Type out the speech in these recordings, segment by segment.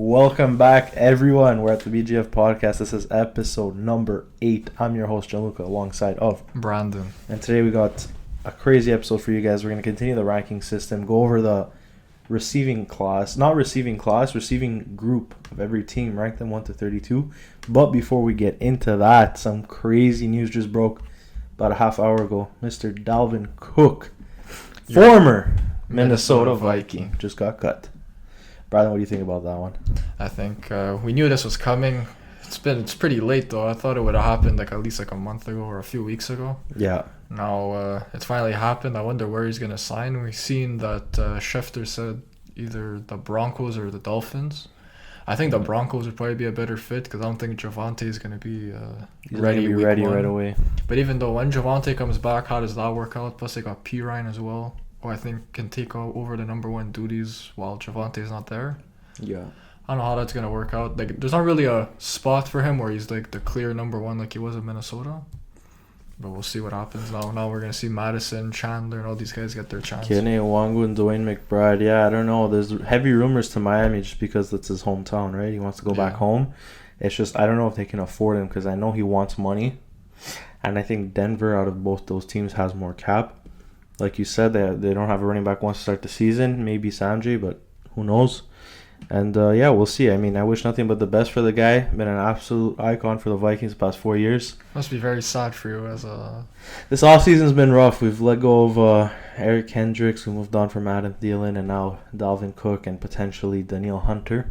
Welcome back, everyone. We're at the BGF podcast. This is episode number 8. I'm your host, Gianluca, alongside of Brandon. And today we got a crazy episode for you guys. We're going to continue the ranking system, go over the receiving group of every team, rank them 1 to 32. But before we get into that, some crazy news just broke about a half hour ago. Mr. Dalvin Cook, former Minnesota Viking, just got cut. Brandon, what do you think about that one? I think we knew this was coming. It's pretty late though. I thought it would have happened at least a month ago or a few weeks ago. Yeah. Now it's finally happened. I wonder where he's gonna sign. We've seen that Schefter said either the Broncos or the Dolphins. I think the Broncos would probably be a better fit because I don't think Javonte is gonna be ready right away. But even though when Javonte comes back, how does that work out? Plus they got P. Ryan as well, who I think can take over the number one duties while Javonte's not there. Yeah. I don't know how that's going to work out. Like, there's not really a spot for him where he's like the clear number one like he was in Minnesota. But we'll see what happens now. Now we're going to see Madison, Chandler, and all these guys get their chance. Kenny Wangu and Dwayne McBride. Yeah, I don't know. There's heavy rumors to Miami just because that's his hometown, right? He wants to go back home. It's just, I don't know if they can afford him because I know he wants money. And I think Denver, out of both those teams, has more cap. Like you said, they don't have a running back once to start the season. Maybe Sanjay, but who knows? And we'll see. I mean, I wish nothing but the best for the guy. Been an absolute icon for the Vikings the past 4 years. Must be very sad for you as a... This offseason's been rough. We've let go of Eric Hendricks. We moved on from Adam Thielen and now Dalvin Cook and potentially Danielle Hunter.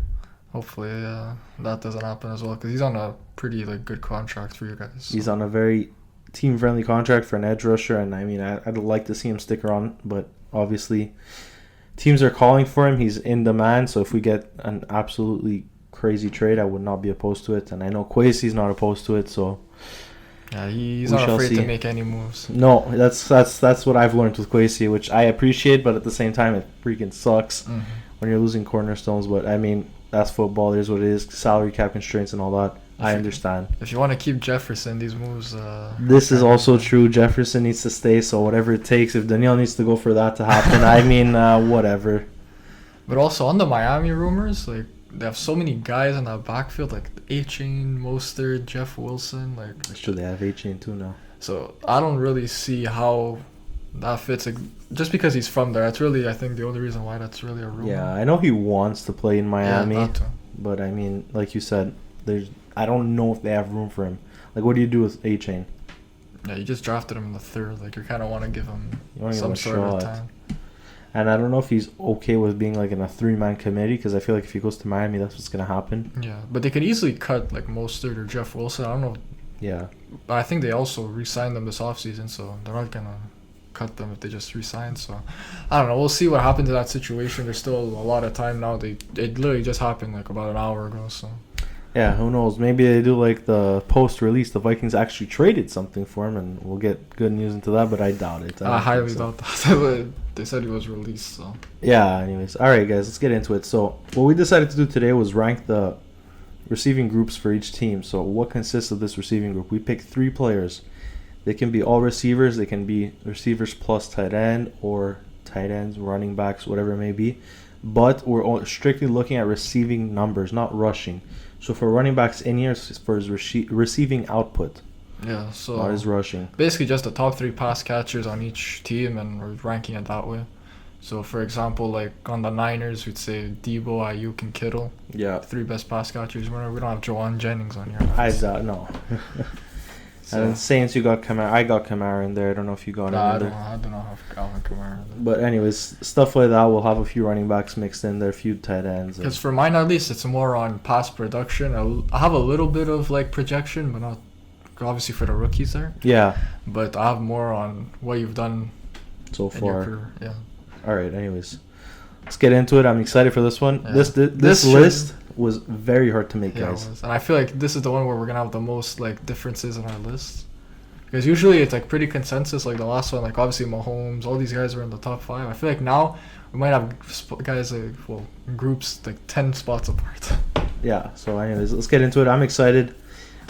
Hopefully that doesn't happen as well because he's on a pretty good contract for you guys. So. He's on a very team-friendly contract for an edge rusher, and I mean, I'd like to see him stick around, but obviously teams are calling for him. He's in demand, so if we get an absolutely crazy trade, I would not be opposed to it, and I know Kwesi's not opposed to it, so yeah, he's not afraid to make any moves. No, that's what I've learned with Kwesi, which I appreciate, but at the same time, it freaking sucks when you're losing cornerstones, but I mean, that's football. There's what it is, salary cap constraints and all that. I understand. If you want to keep Jefferson, these moves... this is also true. Jefferson needs to stay, so whatever it takes. If Danielle needs to go for that to happen, I mean, whatever. But also, on the Miami rumors, they have so many guys in that backfield, like A-Chain, Mostert, Jeff Wilson. That's true, they have A-Chain too now. So, I don't really see how that fits. Just because he's from there, that's really, I think, the only reason why that's really a rumor. Yeah, I know he wants to play in Miami, too. But I mean, like you said, I don't know if they have room for him. What do you do with A-Chain? Yeah, you just drafted him in the third. You kind of want to give him some sort of time. And I don't know if he's okay with being in a 3-man committee because I feel like if he goes to Miami, that's what's going to happen. Yeah, but they could easily cut Mostert or Jeff Wilson. I don't know. Yeah. But I think they also re-signed them this offseason, so they're not going to cut them if they just re-sign. So I don't know. We'll see what happens in that situation. There's still a lot of time now. It literally just happened about an hour ago, so... Yeah, who knows? Maybe they do the post-release. The Vikings actually traded something for him, and we'll get good news into that, but I doubt it. I highly doubt that. They said he was released, so... Yeah, anyways. All right, guys, let's get into it. So what we decided to do today was rank the receiving groups for each team. So what consists of this receiving group? We picked 3 players. They can be all receivers. They can be receivers plus tight end or tight ends, running backs, whatever it may be. But we're strictly looking at receiving numbers, not rushing. So for running backs in here, for his receiving output. Yeah, so... Not his rushing. Basically just the top 3 pass catchers on each team, and we're ranking it that way. So, for example, on the Niners, we'd say Debo, Ayuk, and Kittle. Yeah. 3 best pass catchers. We don't have Jawan Jennings on here. No. And then Saints, you got Kamara. I got Kamara in there. I don't know if you got him in there. I don't know have Calvin Kamara. But anyways, stuff like that. We'll have a few running backs mixed in there, a few tight ends. Because for mine, at least, it's more on pass production. I have a little bit of projection, but not obviously for the rookies there. Yeah. But I have more on what you've done so far. In your career. Yeah. All right. Anyways, let's get into it. I'm excited for this one. Yeah. This list was very hard to make, guys. It was. And I feel like this is the one where we're gonna have the most differences in our list. Because usually it's pretty consensus. The last one, obviously Mahomes, all these guys are in the top 5. I feel like now we might have guys groups 10 spots apart. Yeah. So anyways, let's get into it. I'm excited.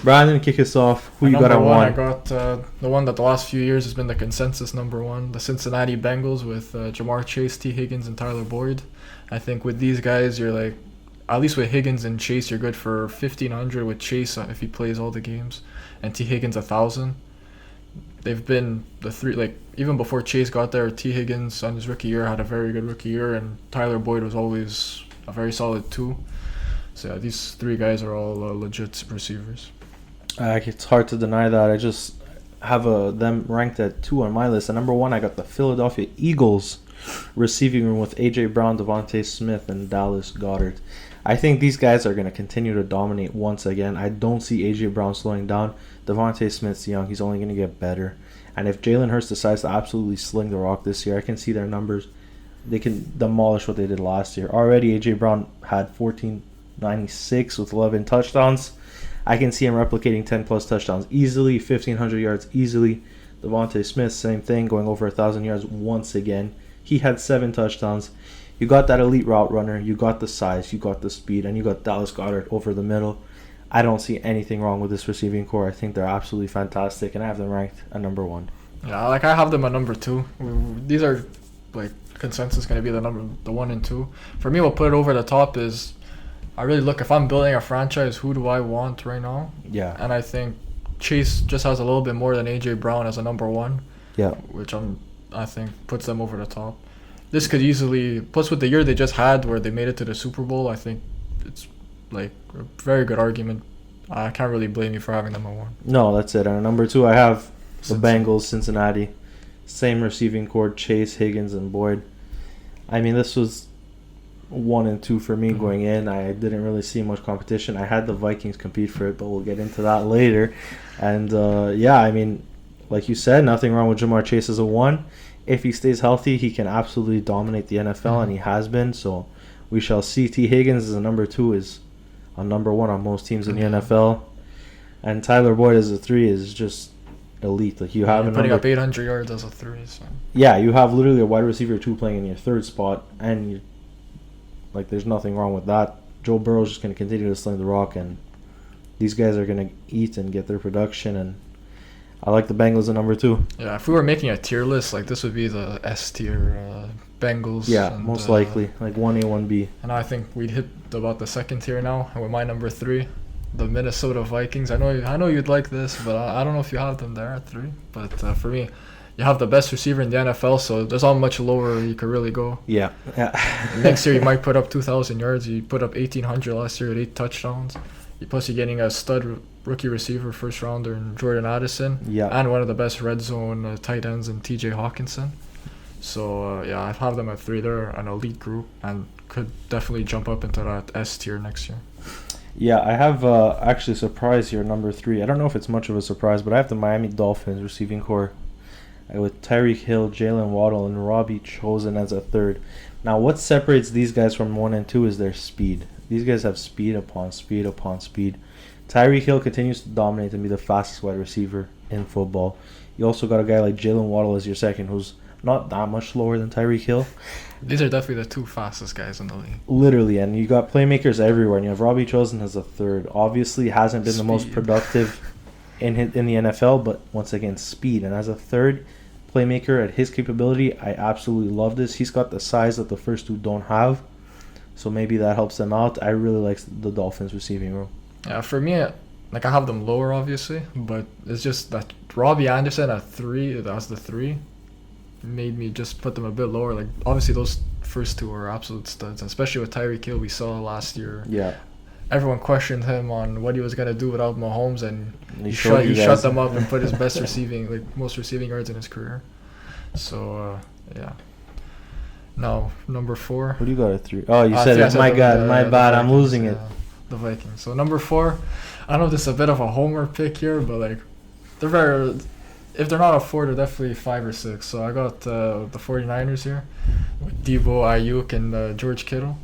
Brandon, kick us off. Who you got at 1? I got the one that the last few years has been the consensus number 1, the Cincinnati Bengals with Jamar Chase, T. Higgins, and Tyler Boyd. I think with these guys, you're at least with Higgins and Chase, you're good for 1,500 with Chase if he plays all the games, and T Higgins 1,000. They've been the three, like, even before Chase got there, T Higgins on his rookie year had a very good rookie year, and Tyler Boyd was always a very solid 2. So yeah, these 3 guys are all legit receivers. It's hard to deny that. I just have them ranked at 2 on my list. At number 1, I got the Philadelphia Eagles receiving room with A.J. Brown, Devontae Smith, and Dallas Goedert. I think these guys are going to continue to dominate once again. I don't see A.J. Brown slowing down. Devontae Smith's young. He's only going to get better. And if Jalen Hurts decides to absolutely sling the rock this year, I can see their numbers. They can demolish what they did last year. Already, A.J. Brown had 1,496 with 11 touchdowns. I can see him replicating 10-plus touchdowns easily, 1,500 yards easily. Devontae Smith, same thing, going over 1,000 yards once again. He had 7 touchdowns. You got that elite route runner. You got the size. You got the speed. And you got Dallas Goedert over the middle. I don't see anything wrong with this receiving core. I think they're absolutely fantastic. And I have them ranked at number 1. Yeah, like I have them at number 2. These are, like, consensus going to be the 1 and 2. For me, what put it over the top is I really look, if I'm building a franchise, who do I want right now? Yeah. And I think Chase just has a little bit more than A.J. Brown as a number 1. Yeah. Which I think puts them over the top. This could easily, plus with the year they just had where they made it to the Super Bowl, I think it's like a very good argument. I can't really blame you for having them at 1. No, that's it. And at number 2, I have the Bengals, Cincinnati. Same receiving core, Chase, Higgins, and Boyd. I mean, this was 1 and 2 for me going in. I didn't really see much competition. I had the Vikings compete for it, but we'll get into that later. And, yeah, I mean, like you said, nothing wrong with Jamar Chase as a 1. If he stays healthy, he can absolutely dominate the NFL, and he has been. So we shall see. T. Higgins as a number 2 is a number 1 on most teams in the NFL. And Tyler Boyd as a 3 is just elite. Like you have You're putting up 800 yards as a 3. So. Yeah, you have literally a wide receiver 2 playing in your 3rd spot, and there's nothing wrong with that. Joe Burrow's just going to continue to sling the rock, and these guys are going to eat and get their production, and I like the Bengals at number 2. Yeah, if we were making a tier list, like this would be the S tier Bengals. Yeah, and, most likely, like 1A, 1B. And I think we'd hit about the 2nd tier now, and with my number 3, the Minnesota Vikings. I know you'd like this, but I don't know if you have them there at 3. But for me, you have the best receiver in the NFL, so there's not much lower you could really go. Yeah. Next year you might put up 2,000 yards. You put up 1,800 last year with 8 touchdowns. Plus you're getting a stud rookie receiver, 1st rounder in Jordan Addison. Yeah. And one of the best red zone tight ends in T.J. Hawkinson. So, yeah, I have them at 3. They're an elite group and could definitely jump up into that S tier next year. Yeah, I have actually a surprise here, number 3. I don't know if it's much of a surprise, but I have the Miami Dolphins receiving core with Tyreek Hill, Jalen Waddle, and Robbie Chosen as a 3rd. Now, what separates these guys from 1 and 2 is their speed. These guys have speed upon speed upon speed. Tyreek Hill continues to dominate and be the fastest wide receiver in football. You also got a guy like Jalen Waddle as your 2nd, who's not that much slower than Tyreek Hill. These are definitely the 2 fastest guys in the league. Literally, and you got playmakers everywhere. And you have Robbie Chosen as a 3rd. Obviously, hasn't been the most productive in the NFL, but once again, speed. And as a 3rd playmaker at his capability, I absolutely love this. He's got the size that the first 2 don't have, so maybe that helps them out. I really like the Dolphins receiving room. Yeah, for me, like I have them lower, obviously, but it's just that Robbie Anderson at 3, that's the 3, made me just put them a bit lower. Like, obviously, those first 2 are absolute studs, especially with Tyreek Hill we saw last year. Yeah. Everyone questioned him on what he was going to do without Mahomes, and he shut them up and put his best most receiving yards in his career. So, yeah. Now, number 4. What do you got at 3? Oh, you said it. My God, my bad. I'm losing it. The Vikings. So, number 4, I know this is a bit of a homer pick here, but, like, they're very... If they're not a 4, they're definitely 5 or 6. So, I got the 49ers here with Debo, Ayuk, and George Kittle.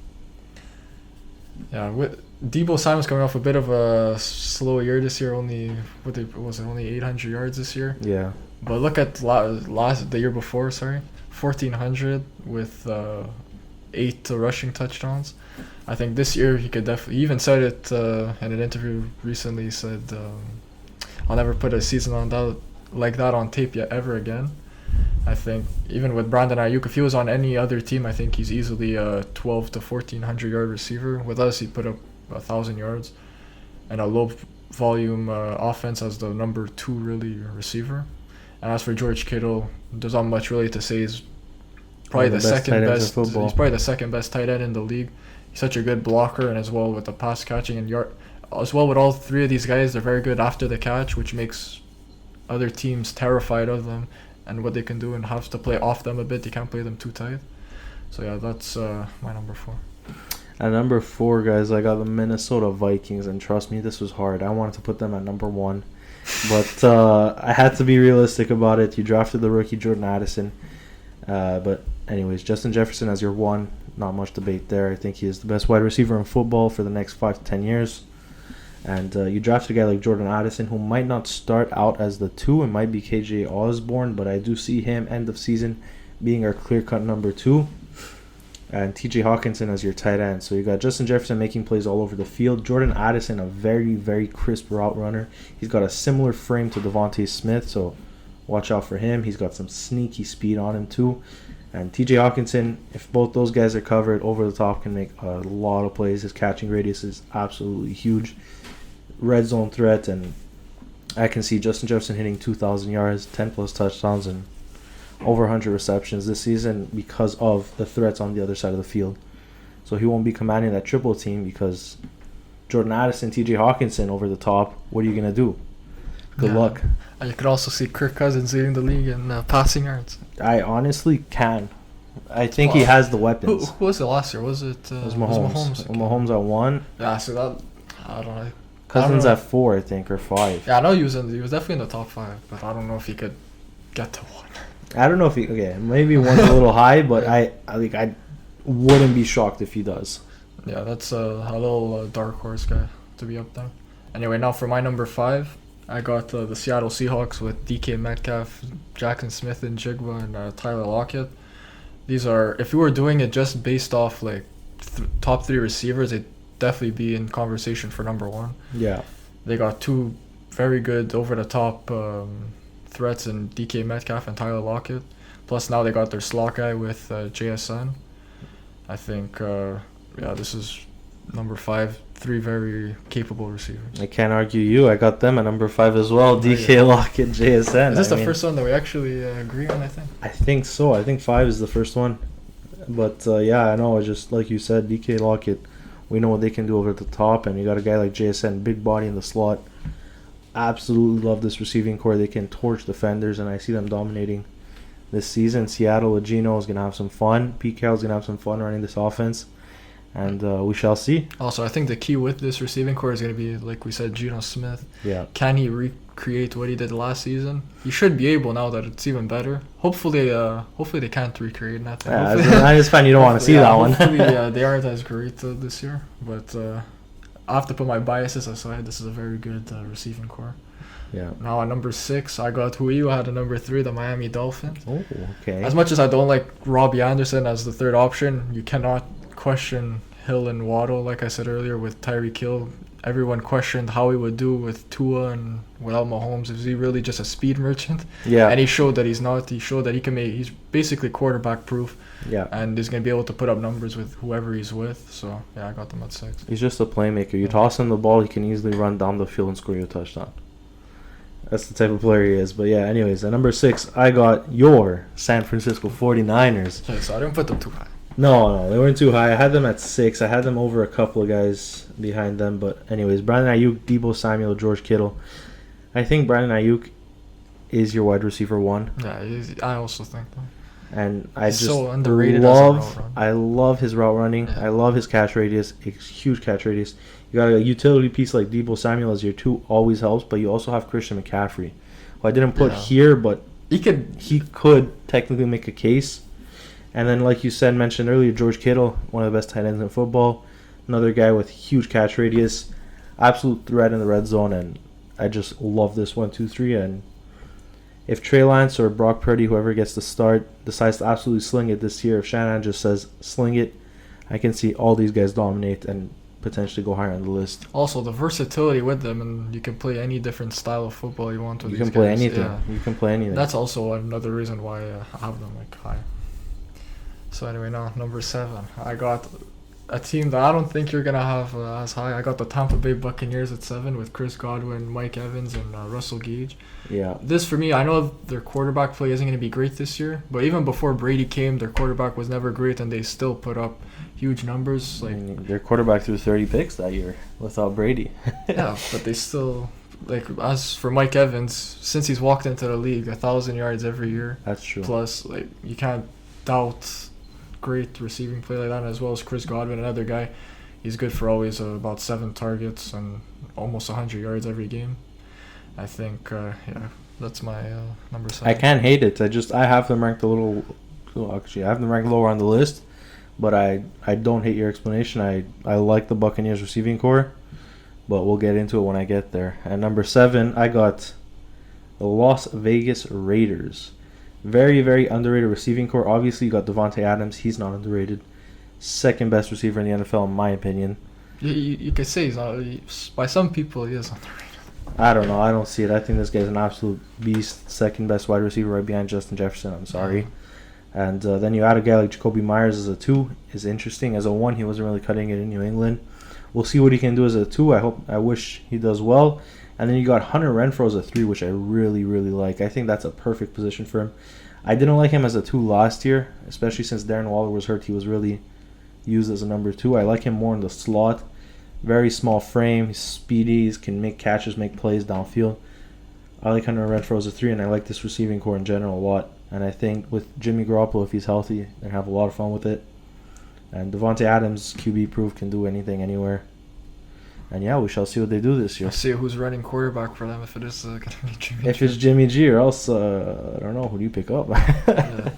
Yeah, with Debo Samuel's coming off a bit of a slow year this year. Only 800 yards this year. Yeah. But look at the year before, 1,400 with 8 rushing touchdowns. I think this year he could definitely. He even said it in an interview recently. He said, "I'll never put a season like that on tape yet ever again." I think even with Brandon Ayuk, if he was on any other team, I think he's easily a 12 to 1400 yard receiver. With us, he put up 1,000 yards, and a low volume offense as the number 2 really receiver. And as for George Kittle, there's not much really to say. He's probably the second best. He's probably the second best tight end in the league. He's such a good blocker, and as well with the pass catching and yard. As well with all three of these guys, they're very good after the catch, which makes other teams terrified of them and what they can do, and have to play off them a bit. You can't play them too tight. So yeah, that's my number 4. At number 4, guys, I got the Minnesota Vikings, and trust me, this was hard. I wanted to put them at number 1, but I had to be realistic about it. You drafted the rookie Jordan Addison, but anyways, Justin Jefferson as your 1. Not much debate there. I think he is the best wide receiver in football for the next 5 to 10 years. And you drafted a guy like Jordan Addison, who might not start out as the 2. It might be KJ Osborne, but I do see him end of season being our clear-cut number 2. And TJ Hawkinson as your tight end. So you got Justin Jefferson making plays all over the field. Jordan Addison, a very, very crisp route runner. He's got a similar frame to Devontae Smith, so watch out for him. He's got some sneaky speed on him too. And TJ Hawkinson, if both those guys are covered, over the top, can make a lot of plays. His catching radius is absolutely huge. Red zone threat, and I can see Justin Jefferson hitting 2,000 yards, 10 plus touchdowns, and over 100 receptions this season because of the threats on the other side of the field. So he won't be commanding that triple team because Jordan Addison, TJ Hawkinson over the top. What are you going to do? Good luck. And you could also see Kirk Cousins leading the league in passing yards. I honestly can. I think he has the weapons. Who was it last year? Was it Mahomes? Mahomes at 1. Yeah, so that, I don't know. Cousins at 4, I think, or 5. Yeah, I know he was definitely in the top 5, but I don't know if he could get to 1. I don't know if he. Okay, maybe 1's a little high, but I wouldn't be shocked if he does. Yeah, that's a little dark horse guy to be up there. Anyway, now for my number 5, I got the Seattle Seahawks with DK Metcalf, Jackson Smith and Jigba, and Tyler Lockett. These are, if you were doing it just based off like top 3 receivers, they'd definitely be in conversation for number 1. Yeah. They got 2 very good over-the-top threats in DK Metcalf and Tyler Lockett. Plus now they got their slot guy with JSN. I think, this is number 5. 3 very capable receivers. I can't argue you. I got them at number 5 as well. DK Lockett, JSN. Is this the first one that we actually agree on, I think? I think so. I think 5 is the first one. But, I know. Just like you said, DK Lockett, we know what they can do over the top. And you got a guy like JSN, big body in the slot. Absolutely love this receiving core. They can torch defenders, and I see them dominating this season. Seattle with Geno is going to have some fun. Pete Carroll's going to have some fun running this offense. And we shall see. Also, I think the key with this receiving core is going to be, like we said, Geno Smith. Yeah. Can he recreate what he did last season? He should be able now that it's even better. Hopefully they can't recreate nothing. Yeah, I just find you don't want to see that one. Hopefully they aren't as great this year. But I have to put my biases aside. This is a very good receiving core. Yeah. Now at number 6, I got who you had at number 3, the Miami Dolphins. Oh, okay. As much as I don't like Robbie Anderson as the third option, you cannot question Hill and Waddle. Like I said earlier, with Tyreek Hill, everyone questioned how he would do with Tua and without Mahomes. Is he really just a speed merchant? Yeah. And he showed that he's not. He showed that he can make. He's basically quarterback proof. Yeah. And he's gonna be able to put up numbers with whoever he's with. So yeah, I got them at 6. He's just a playmaker. You toss him the ball, he can easily run down the field and score you a touchdown. That's the type of player he is. But yeah, anyways, at number 6, I got your San Francisco 49ers. Okay, so I didn't put them too high. No, they weren't too high. I had them at 6. I had them over a couple of guys behind them. But anyways, Brandon Ayuk, Deebo Samuel, George Kittle. I think Brandon Ayuk is your wide receiver 1. Yeah, I also think that. And I He's just so underrated as a route runner. I love his route running. Yeah. I love his catch radius. Huge catch radius. You got a utility piece like Deebo Samuel as your 2 always helps, but you also have Christian McCaffrey, who I didn't put here, but he could technically make a case. And then, like you mentioned earlier, George Kittle, one of the best tight ends in football. Another guy with huge catch radius, absolute threat in the red zone, and I just love this 1, 2, 3. And if Trey Lance or Brock Purdy, whoever gets the start, decides to absolutely sling it this year, if Shanahan just says sling it, I can see all these guys dominate and potentially go higher on the list. Also, the versatility with them, and you can play any different style of football you want with You these can play guys. anything. Yeah. You can play anything. That's also another reason why I have them like high. So anyway, now number 7, I got a team that I don't think you're gonna have as high. I got the Tampa Bay Buccaneers at 7 with Chris Godwin, Mike Evans, and Russell Gage. Yeah. This for me, I know their quarterback play isn't gonna be great this year, but even before Brady came, their quarterback was never great, and they still put up huge numbers. I Like mean, their quarterback threw 30 picks that year without Brady. yeah, but they still like as for Mike Evans, since he's walked into the league, 1,000 yards every year. That's true. Plus, like you can't doubt great receiving play like that, as well as Chris Godwin, another guy. He's good for always about 7 targets and almost 100 yards every game. I think, that's my number 7. I can't hate it. I have them ranked I have them ranked lower on the list, but I don't hate your explanation. I like the Buccaneers receiving core, but we'll get into it when I get there. At number 7, I got the Las Vegas Raiders. Very, very underrated receiving core. Obviously, you got Devontae Adams. He's not underrated. Second best receiver in the NFL, in my opinion. You could say he's not. By some people, he is underrated. I don't know. I don't see it. I think this guy's an absolute beast. Second best wide receiver right behind Justin Jefferson. I'm sorry. And then you add a guy like Jacoby Myers as a 2. Is interesting. As a 1, he wasn't really cutting it in New England. We'll see what he can do as a 2. I wish he does well. And then you got Hunter Renfrow as a 3, which I really, really like. I think that's a perfect position for him. I didn't like him as a 2 last year, especially since Darren Waller was hurt. He was really used as a number 2. I like him more in the slot. Very small frame. He's speedy. He can make catches, make plays downfield. I like Hunter Renfrow as a 3, and I like this receiving core in general a lot. And I think with Jimmy Garoppolo, if he's healthy, they're going to have a lot of fun with it. And Devontae Adams, QB proof, can do anything, anywhere. And yeah, we shall see what they do this year. We'll see who's running quarterback for them if it is going to be Jimmy G. If it's Jimmy G, or else, I don't know, who do you pick up? Yeah.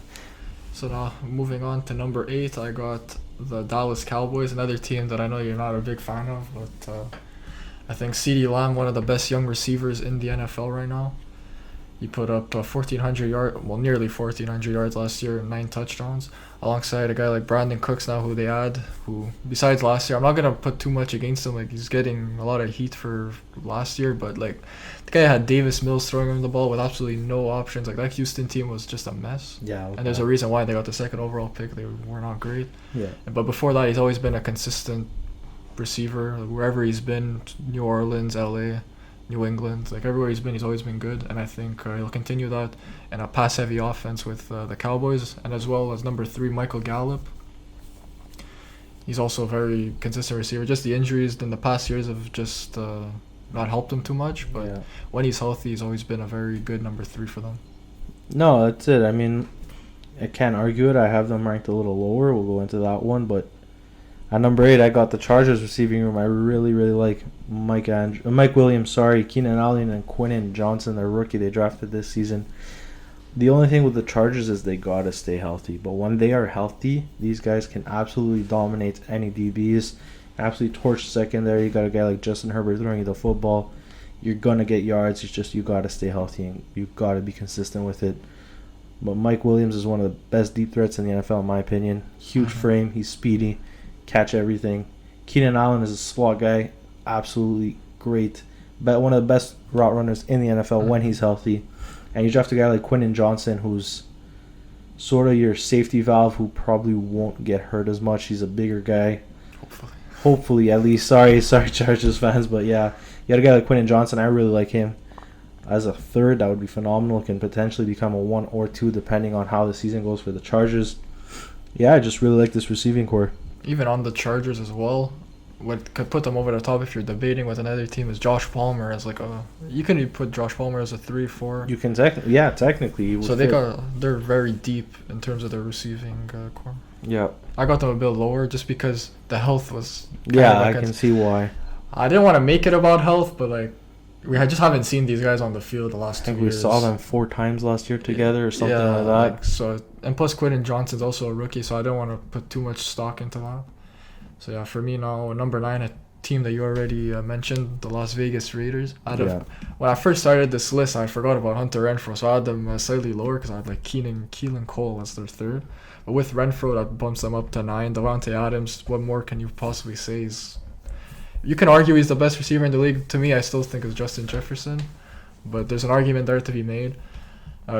So now, moving on to number 8, I got the Dallas Cowboys, another team that I know you're not a big fan of, but I think CeeDee Lamb, one of the best young receivers in the NFL right now. He put up 1,400 yards, well, nearly 1,400 yards last year and 9 touchdowns, alongside a guy like Brandon Cooks now, who they add, who, besides last year, I'm not going to put too much against him. Like, he's getting a lot of heat for last year, but, like, the guy had Davis Mills throwing him the ball with absolutely no options. Like, that Houston team was just a mess. Yeah. And there's a reason why they got the second overall pick. They were not great. Yeah. But before that, he's always been a consistent receiver. Like, wherever he's been, New Orleans, LA, New England, like everywhere he's been, he's always been good, and I think he'll continue that in a pass-heavy offense with the Cowboys, and as well as number 3, Michael Gallup. He's also a very consistent receiver. Just the injuries in the past years have just not helped him too much, but when he's healthy, he's always been a very good number 3 for them. No, that's it. I mean, I can't argue it. I have them ranked a little lower. We'll go into that one, but at number 8, I got the Chargers receiving room. I really, really like Mike Williams, Keenan Allen, and Quinton Johnson, their rookie they drafted this season. The only thing with the Chargers is they got to stay healthy. But when they are healthy, these guys can absolutely dominate any DBs, absolutely torch secondary. You got a guy like Justin Herbert throwing you the football. You're going to get yards. It's just you got to stay healthy, and you got to be consistent with it. But Mike Williams is one of the best deep threats in the NFL, in my opinion. Huge frame. He's speedy. Catch everything. Keenan Allen is a slot guy, absolutely great, but one of the best route runners in the NFL when he's healthy. And you draft a guy like Quinton Johnson, who's sort of your safety valve, who probably won't get hurt as much. He's a bigger guy, hopefully at least. Sorry, Chargers fans, but yeah, you got a guy like Quinton Johnson. I really like him as a 3rd. That would be phenomenal. Can potentially become a 1 or 2 depending on how the season goes for the Chargers. Yeah, I just really like this receiving core. Even on the Chargers as well, what could put them over the top if you're debating with another team is Josh Palmer as like a. You can put Josh Palmer as a 3, 4. You can technically. So they're very deep in terms of their receiving core. Yeah. I got them a bit lower just because the health was. I can see why. I didn't want to make it about health, but like we just haven't seen these guys on the field the last 2 years. I think we saw them 4 times last year together or something like that. Like, so, and plus Quinton Johnson's also a rookie, so I don't want to put too much stock into that. So yeah, for me now, number 9, a team that you already mentioned, the Las Vegas Raiders. When I first started this list, I forgot about Hunter Renfrow, so I had them slightly lower because I had like Keelan Cole as their 3rd. But with Renfrow, that bumps them up to 9. Devontae Adams, what more can you possibly say? He's You can argue he's the best receiver in the league. To me, I still think it's Justin Jefferson, but there's an argument there to be made.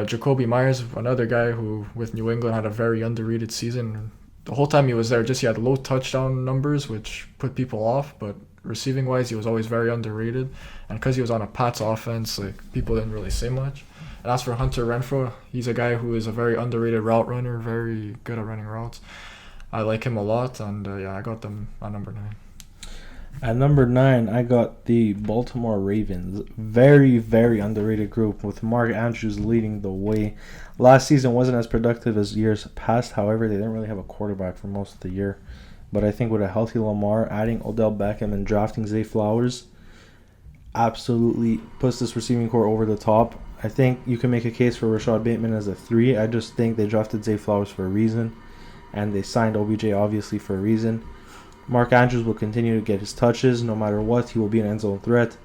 Jacoby Myers, another guy who with New England had a very underrated season. The whole time he was there, he had low touchdown numbers, which put people off. But receiving wise, he was always very underrated. And because he was on a Pats offense, like people didn't really say much. And as for Hunter Renfrow, he's a guy who is a very underrated route runner, very good at running routes. I like him a lot, and I got them at number 9. At number 9, I got the Baltimore Ravens. Very, very underrated group with Mark Andrews leading the way. Last season wasn't as productive as years past. However, they didn't really have a quarterback for most of the year. But I think with a healthy Lamar, adding Odell Beckham and drafting Zay Flowers absolutely puts this receiving core over the top. I think you can make a case for Rashad Bateman as a 3. I just think they drafted Zay Flowers for a reason. And they signed OBJ obviously for a reason. Mark Andrews will continue to get his touches. No matter what, he will be an end zone threat.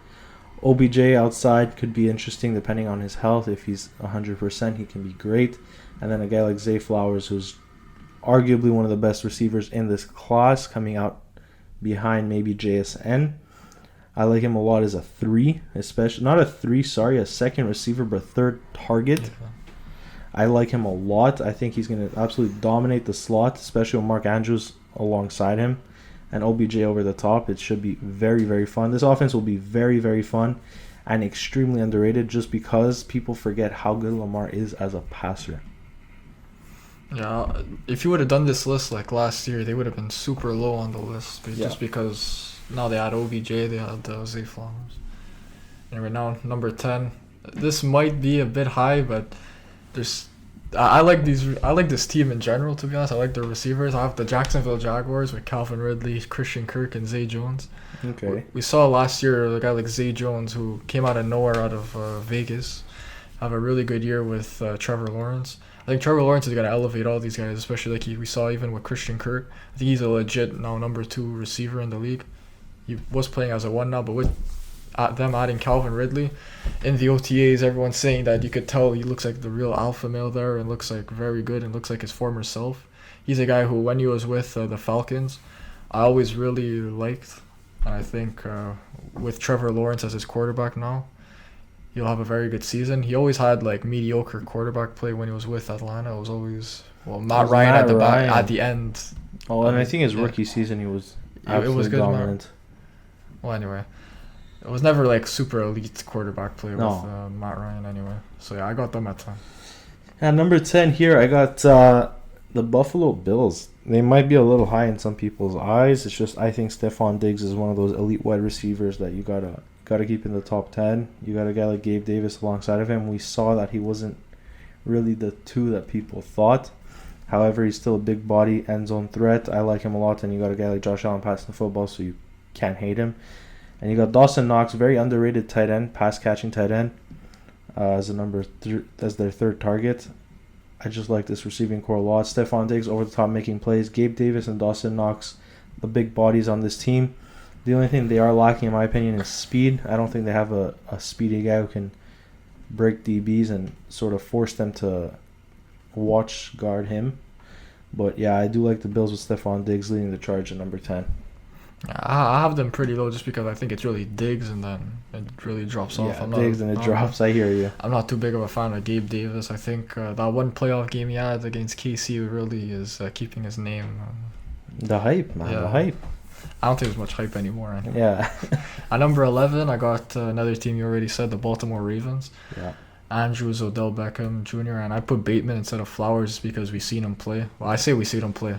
OBJ outside could be interesting depending on his health. If he's 100%, he can be great. And then a guy like Zay Flowers, who's arguably one of the best receivers in this class, coming out behind maybe JSN. I like him a lot as a 3, especially not a 3, a second receiver, but third target. Okay. I like him a lot. I think he's going to absolutely dominate the slot, especially with Mark Andrews alongside him and OBJ over the top. It should be very, very fun. This offense will be very, very fun and extremely underrated just because people forget how good Lamar is as a passer. Yeah, if you would have done this list like last year, they would have been super low on the list. Just because now they had OBJ, they had Zay Flowers. Anyway, now number 10. This might be a bit high, but I like this team in general, to be honest. I like their receivers. I have the Jacksonville Jaguars with Calvin Ridley, Christian Kirk, and Zay Jones. Okay. We saw last year a guy like Zay Jones, who came out of nowhere out of Vegas, have a really good year with Trevor Lawrence. I think Trevor Lawrence is going to elevate all these guys, especially like we saw even with Christian Kirk. I think he's a legit now number 2 receiver in the league. He was playing as a 1 now, but with them adding Calvin Ridley in the OTAs, everyone's saying that you could tell he looks like the real alpha male there and looks like very good and looks like his former self. He's a guy who, when he was with the Falcons, I always really liked. And I think with Trevor Lawrence as his quarterback now, he'll have a very good season. He always had like mediocre quarterback play when he was with Atlanta. It was always Matt Ryan at the back at the end. Oh, and I think his rookie season he was absolutely it was good, dominant. Well, anyway. It was never like super elite quarterback play with Matt Ryan anyway. So yeah, I got them at 10. At number 10 here, I got the Buffalo Bills. They might be a little high in some people's eyes. It's just I think Stephon Diggs is one of those elite wide receivers that you gotta keep in the top 10. You got a guy like Gabe Davis alongside of him. We saw that he wasn't really the 2 that people thought. However, he's still a big body end zone threat. I like him a lot. And you got a guy like Josh Allen passing the football, so you can't hate him. And you got Dawson Knox, very underrated tight end, pass-catching tight end, as their third target. I just like this receiving core a lot. Stephon Diggs over the top making plays. Gabe Davis and Dawson Knox, the big bodies on this team. The only thing they are lacking, in my opinion, is speed. I don't think they have a speedy guy who can break DBs and sort of force them to watch guard him. But yeah, I do like the Bills with Stephon Diggs leading the charge at number 10. I have them pretty low just because I think it's really Diggs and then it really drops off. Yeah, Diggs and it drops. I hear you. I'm not too big of a fan of Gabe Davis. I think that one playoff game he had against KC really is keeping his name. The hype, man. Yeah. The hype. I don't think there's much hype anymore. Anyway. Yeah. At number 11, I got another team you already said, the Baltimore Ravens. Yeah. Andrews, Odell Beckham Jr. And I put Bateman instead of Flowers because we've seen him play. Well, I say we seen him play.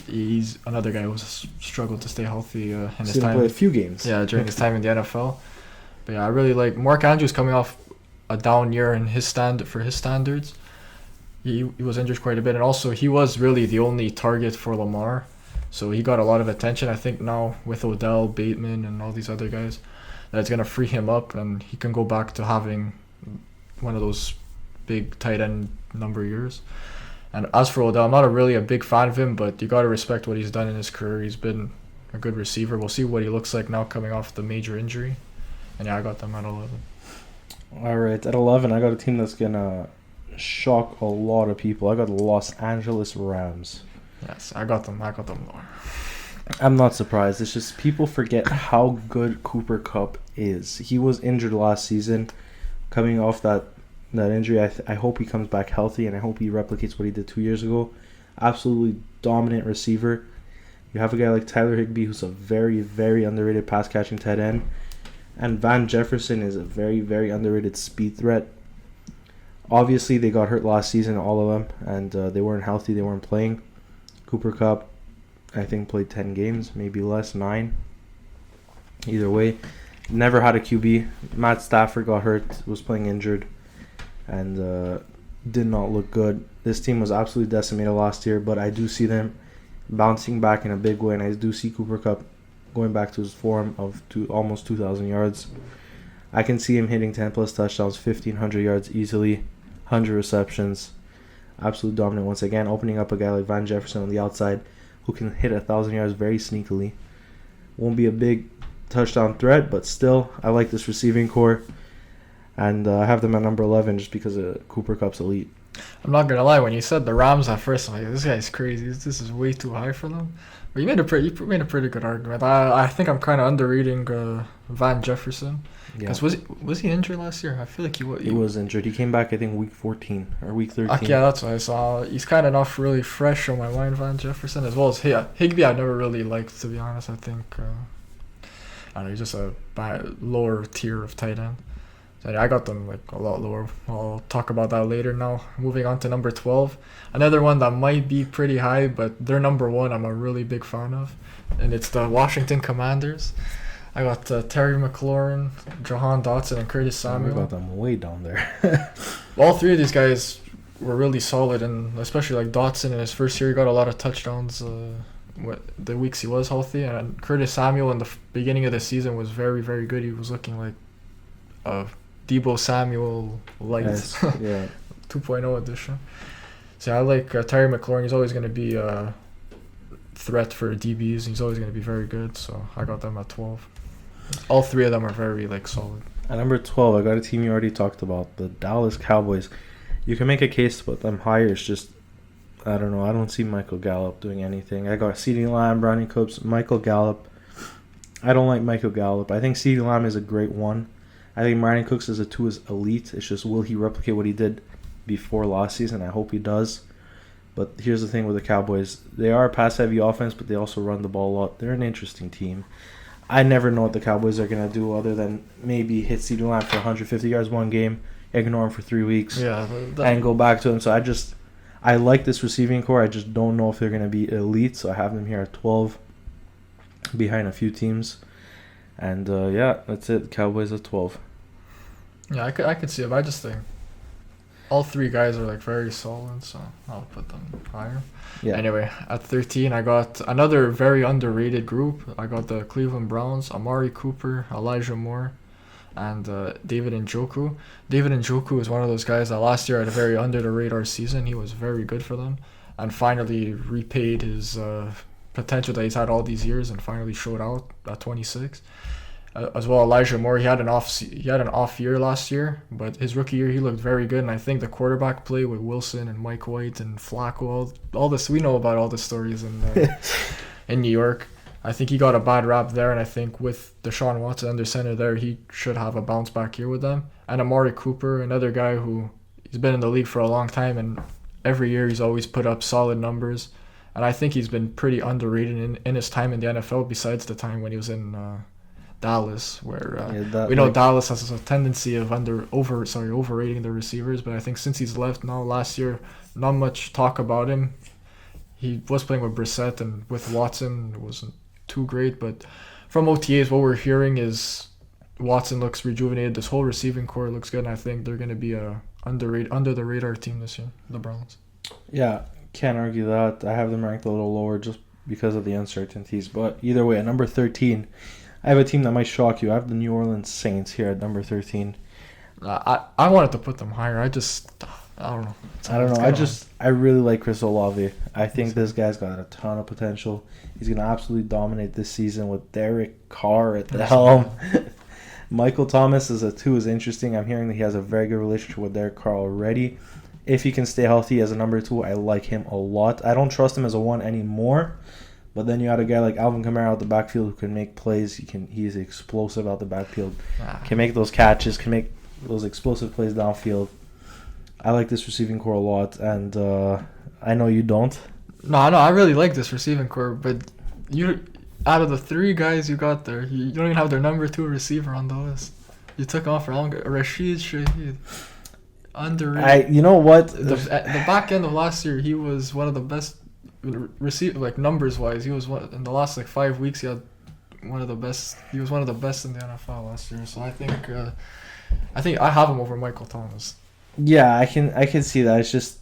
He's another guy who's struggled to stay healthy in his time. Play a few games. Yeah, during his time in the NFL. But yeah, I really like Mark Andrews coming off a down year in for his standards. He was injured quite a bit, and also he was really the only target for Lamar, so he got a lot of attention. I think now with Odell, Bateman, and all these other guys, that it's gonna free him up, and he can go back to having one of those big tight end number years. And as for Odell, I'm not really a big fan of him, but you got to respect what he's done in his career. He's been a good receiver. We'll see what he looks like now coming off the major injury. And yeah, I got them at 11. All right, at 11, I got a team that's going to shock a lot of people. I got the Los Angeles Rams. Yes, I got them lower. I'm not surprised. It's just people forget how good Cooper Kupp is. He was injured last season, coming off that injury. I hope he comes back healthy, and I hope he replicates what he did 2 years ago. Absolutely dominant receiver. You have a guy like Tyler Higbee, who's a very, very underrated pass catching tight end, and Van Jefferson is a very, very underrated speed threat. Obviously, they got hurt last season, all of them, and they weren't healthy. They weren't playing. Cooper Kupp, I think, played 10 games, maybe less, 9. Either way, never had a QB. Matt Stafford got hurt, was playing injured, and did not look good. This team was absolutely decimated last year, but I do see them bouncing back in a big way, and I do see Cooper Kupp going back to his form of almost 2,000 yards. I can see him hitting 10-plus touchdowns, 1,500 yards easily, 100 receptions. Absolute dominant once again, opening up a guy like Van Jefferson on the outside who can hit 1,000 yards very sneakily. Won't be a big touchdown threat, but still, I like this receiving core. And I have them at number 11 just because of Cooper Kupp's elite. I'm not gonna lie. When you said the Rams at first, I'm like, this guy's crazy. This is way too high for them. But you made a pretty good argument. I think I'm kind of underrating Van Jefferson. Because was he injured last year? I feel like he was. He was injured. He came back, I think, week 14 or week 13. Yeah, that's what I saw. He's kind of not really fresh on my mind, Van Jefferson, as well as Higbee. I never really liked, to be honest. I think I don't know, he's just a lower tier of tight end. So I got them like a lot lower. I'll talk about that later now. Moving on to number 12. Another one that might be pretty high, but they're number 1 I'm a really big fan of. And it's the Washington Commanders. I got Terry McLaurin, Jahan Dotson, and Curtis Samuel. We got them way down there. All three of these guys were really solid, and especially like Dotson in his first year, he got a lot of touchdowns the weeks he was healthy. And Curtis Samuel in the beginning of the season was very, very good. He was looking like Debo Samuel light, Yes, yeah. 2.0 edition. So I like Terry McLaurin. He's always going to be a threat for DBs. He's always going to be very good. So I got them at 12. All three of them are very solid. At number 12, I got a team you already talked about, the Dallas Cowboys. You can make a case to put them higher. It's just, I don't know. I don't see Michael Gallup doing anything. I got CeeDee Lamb, Brandon Cooks, Michael Gallup. I don't like Michael Gallup. I think CeeDee Lamb is a great 1. I think Brandon Cooks as a 2 is elite. It's just, will he replicate what he did before last season? I hope he does. But here's the thing with the Cowboys. They are a pass-heavy offense, but they also run the ball a lot. They're an interesting team. I never know what the Cowboys are going to do other than maybe hit CeeDee Lamb for 150 yards one game, ignore him for 3 weeks, and go back to him. So I like this receiving core. I just don't know if they're going to be elite. So I have them here at 12, behind a few teams. And that's it. Cowboys at 12. Yeah, I could see it. But I just think all three guys are very solid, so I'll put them higher. Yeah. Anyway, at 13, I got another very underrated group. I got the Cleveland Browns, Amari Cooper, Elijah Moore, and David Njoku. David Njoku is one of those guys that last year had a very under-the-radar season. He was very good for them and finally repaid his potential that he's had all these years and finally showed out at 26. As well, Elijah Moore, he had an off year last year, but his rookie year he looked very good, and I think the quarterback play with Wilson and Mike White and Flacco, all this, we know about all the stories in New York. I think he got a bad rap there, and I think with Deshaun Watson under center there, he should have a bounce back year with them. And Amari Cooper, another guy who he's been in the league for a long time, and every year he's always put up solid numbers. And I think he's been pretty underrated in his time in the NFL, besides the time when he was in Dallas, where we know Dallas has a tendency of overrating the receivers. But I think since he's left now, last year, not much talk about him. He was playing with Brissett and with Watson. It wasn't too great, but from OTAs, what we're hearing is Watson looks rejuvenated. This whole receiving core looks good, and I think they're going to be a under the radar team this year, the Browns. Yeah, can't argue that. I have them ranked a little lower just because of the uncertainties. But either way, at number 13, I have a team that might shock you. I have the New Orleans Saints here at number 13. I wanted to put them higher. I don't know. I really like Chris Olave. I think this guy's got a ton of potential. He's going to absolutely dominate this season with Derek Carr at the helm. Michael Thomas as a 2 is interesting. I'm hearing that he has a very good relationship with Derek Carr already. If he can stay healthy as a number 2, I like him a lot. I don't trust him as a 1 anymore, But then you had a guy like Alvin Kamara out the backfield who can make plays. He's explosive out the backfield. Can make those catches. Can make those explosive plays downfield. I like this receiving core a lot, and I know you don't. No, I really like this receiving core, but out of the 3 guys you got there, you don't even have their number 2 receiver on the list. You took off Rashid Shaheed. Underrated. You know what? The back end of last year, he was one of the best numbers wise. He was in the last 5 weeks. He had one of the best. He was one of the best in the NFL last year. So I think I have him over Michael Thomas. Yeah, I can see that. It's just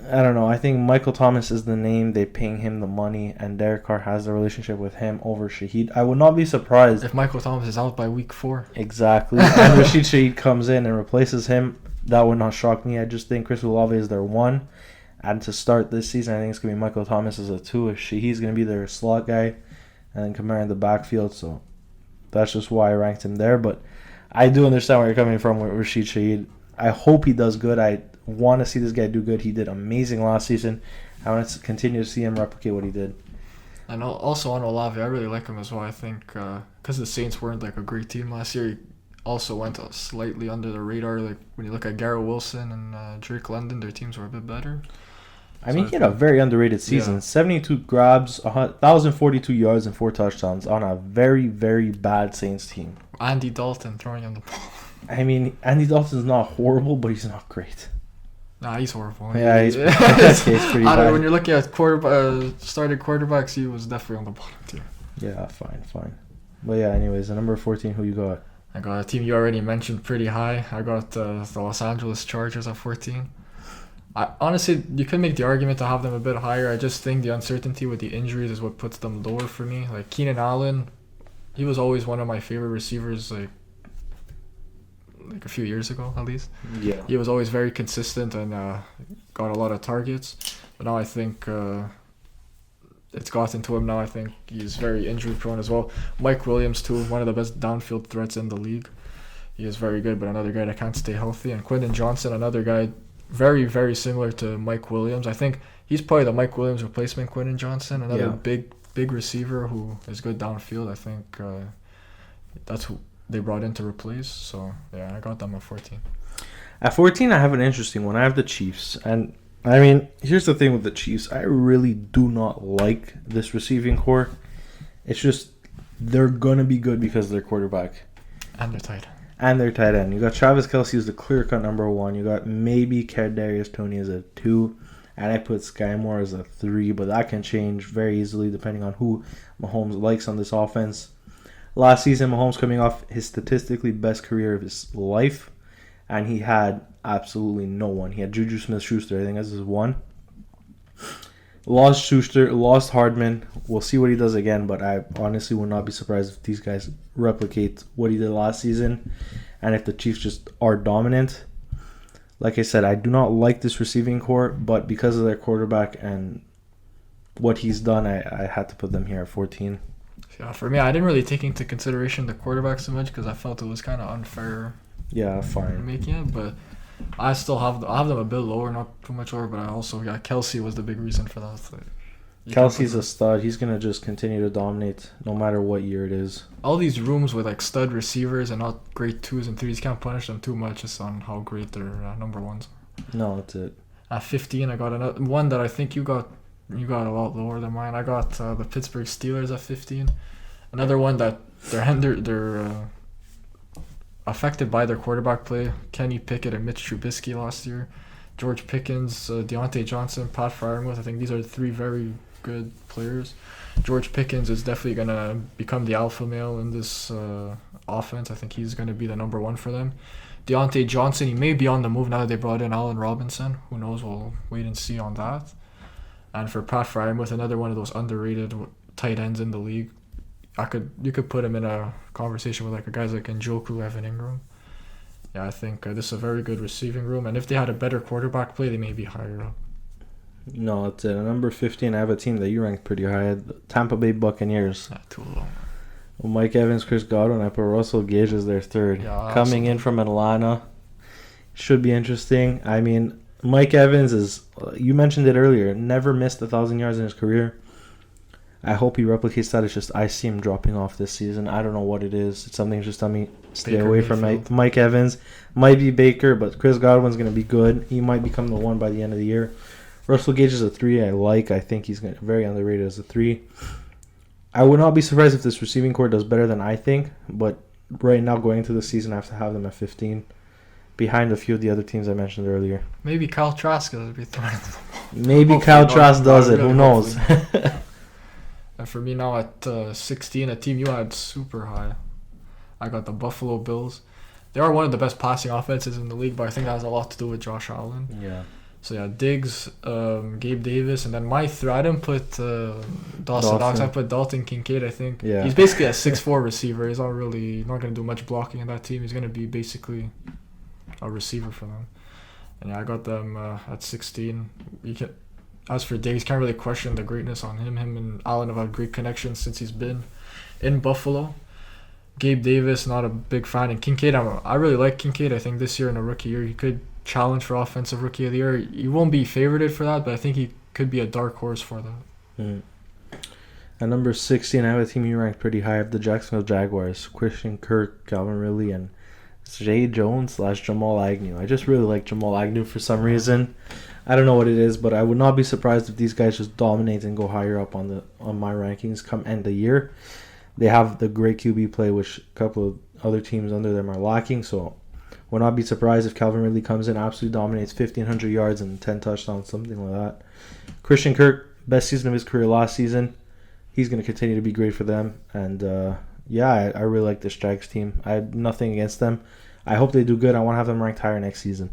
I don't know. I think Michael Thomas is the name. They paying him the money, and Derek Carr has the relationship with him over Shaheed. I would not be surprised if Michael Thomas is out by week 4. Exactly, and Rashid Shaheed comes in and replaces him. That would not shock me. I just think Chris Olave is their 1. And to start this season, I think it's going to be Michael Thomas as a 2. He's going to be their slot guy. And then Kamara in the backfield. So that's just why I ranked him there. But I do understand where you're coming from with Rashid Shaheed. I hope he does good. I want to see this guy do good. He did amazing last season. I want to continue to see him replicate what he did. And also on Olave, I really like him as well. I think because the Saints weren't a great team last year, he also went slightly under the radar. When you look at Garrett Wilson and Drake London, their teams were a bit better. I mean, he had a very underrated season. Yeah. 72 grabs, 1,042 yards, and 4 touchdowns on a very, very bad Saints team. Andy Dalton throwing him the ball. I mean, Andy Dalton's not horrible, but he's not great. Nah, he's horrible. Yeah, he's pretty bad. When you're looking at starting quarterbacks, he was definitely on the bottom tier. Yeah, fine. But yeah, anyways, the number 14, who you got? I got a team you already mentioned pretty high. I got the Los Angeles Chargers at 14. Honestly, you could make the argument to have them a bit higher. I just think the uncertainty with the injuries is what puts them lower for me. Keenan Allen, he was always one of my favorite receivers, a few years ago at least. Yeah. He was always very consistent and got a lot of targets. But now I think it's gotten to him now. I think he's very injury prone as well. Mike Williams too, one of the best downfield threats in the league. He is very good, but another guy that can't stay healthy. And Quentin Johnson, another guy very, very similar to Mike Williams. I think he's probably the Mike Williams replacement, Quentin Johnson. Another big receiver who is good downfield. I think that's who they brought in to replace. So, yeah, I got them at 14. At 14, I have an interesting one. I have the Chiefs. And, I mean, here's the thing with the Chiefs. I really do not like this receiving core. It's just they're going to be good because of their quarterback. And their tight end. And their tight end. You got Travis Kelce as the clear-cut number 1. You got maybe Kadarius Toney as a 2. And I put Sky Moore as a 3. But that can change very easily depending on who Mahomes likes on this offense. Last season, Mahomes coming off his statistically best career of his life. And he had absolutely no one. He had Juju Smith-Schuster. I think that's his 1. Lost Schuster, lost Hardman. We'll see what he does again, but I honestly would not be surprised if these guys replicate what he did last season and if the Chiefs just are dominant. Like I said, I do not like this receiving core, but because of their quarterback and what he's done, I had to put them here at 14. Yeah, for me, I didn't really take into consideration the quarterback so much because I felt it was kind of unfair. Yeah, fine. Making it, but I still have them a bit lower, not too much lower, but I also Kelce was the big reason for that. Kelce's a stud. He's going to just continue to dominate no matter what year it is. All these rooms with stud receivers and not great 2s and 3s, can't punish them too much just on how great their number 1s are. No, that's it. At 15, I got another one that I think you got a lot lower than mine. I got the Pittsburgh Steelers at 15. Another one that they're affected by their quarterback play. Kenny Pickett and Mitch Trubisky last year. George Pickens, Deontay Johnson, Pat Freiermuth. I think these are 3 very good players. George Pickens is definitely going to become the alpha male in this offense. I think he's going to be the number 1 for them. Deontay Johnson, he may be on the move now that they brought in Allen Robinson. Who knows? We'll wait and see on that. And for Pat Freiermuth, another one of those underrated tight ends in the league. You could put him in a conversation with guys like Njoku, Evan Ingram. Yeah, I think this is a very good receiving room. And if they had a better quarterback play, they may be higher up. No, that's it. At number 15, I have a team that you ranked pretty high. The Tampa Bay Buccaneers. Yeah, too low. Well, Mike Evans, Chris Godwin. I put Russell Gage as their 3rd. Yeah, coming in from Atlanta. Should be interesting. I mean, Mike Evans is, you mentioned it earlier, never missed 1,000 yards in his career. I hope he replicates that. It's just I see him dropping off this season. I don't know what it is. It's something just telling me stay Baker away from Mayfield. Mike Evans. Might be Baker, but Chris Godwin's going to be good. He might become the one by the end of the year. Russell Gage is a 3. I think he's very underrated as a 3. I would not be surprised if this receiving core does better than I think, but right now going into the season, I have to have them at 15, behind a few of the other teams I mentioned earlier. Maybe Kyle Trask will be throwing the ball. Maybe Hopefully Kyle not. Trask does it. Really, Who knows? And for me now at 16, a team you had super high. I got the Buffalo Bills. They are one of the best passing offenses in the league, but I think that has a lot to do with Josh Allen. Yeah. So yeah, Diggs, Gabe Davis, and then my I didn't put Dawson Knox. I put Dalton Kincaid. I think he's basically a 6'4" receiver. He's not going to do much blocking in that team. He's going to be basically a receiver for them. And yeah, I got them at 16. As for Diggs, can't really question the greatness on him. Him and Allen have had great connections since he's been in Buffalo. Gabe Davis, not a big fan. And Kincaid, I really like Kincaid. I think this year in a rookie year, he could challenge for Offensive Rookie of the Year. He won't be favorited for that, but I think he could be a dark horse for that. At number 16, I have a team you ranked pretty high. I have the Jacksonville Jaguars. Christian Kirk, Calvin Ridley, and Zay Jones / Jamal Agnew. I just really like Jamal Agnew for some reason. I don't know what it is, but I would not be surprised if these guys just dominate and go higher up on my rankings come end of the year. They have the great QB play, which a couple of other teams under them are lacking, so would not be surprised if Calvin Ridley comes in, absolutely dominates 1,500 yards and 10 touchdowns, something like that. Christian Kirk, best season of his career last season. He's going to continue to be great for them. And, I really like this Jags team. I have nothing against them. I hope they do good. I want to have them ranked higher next season.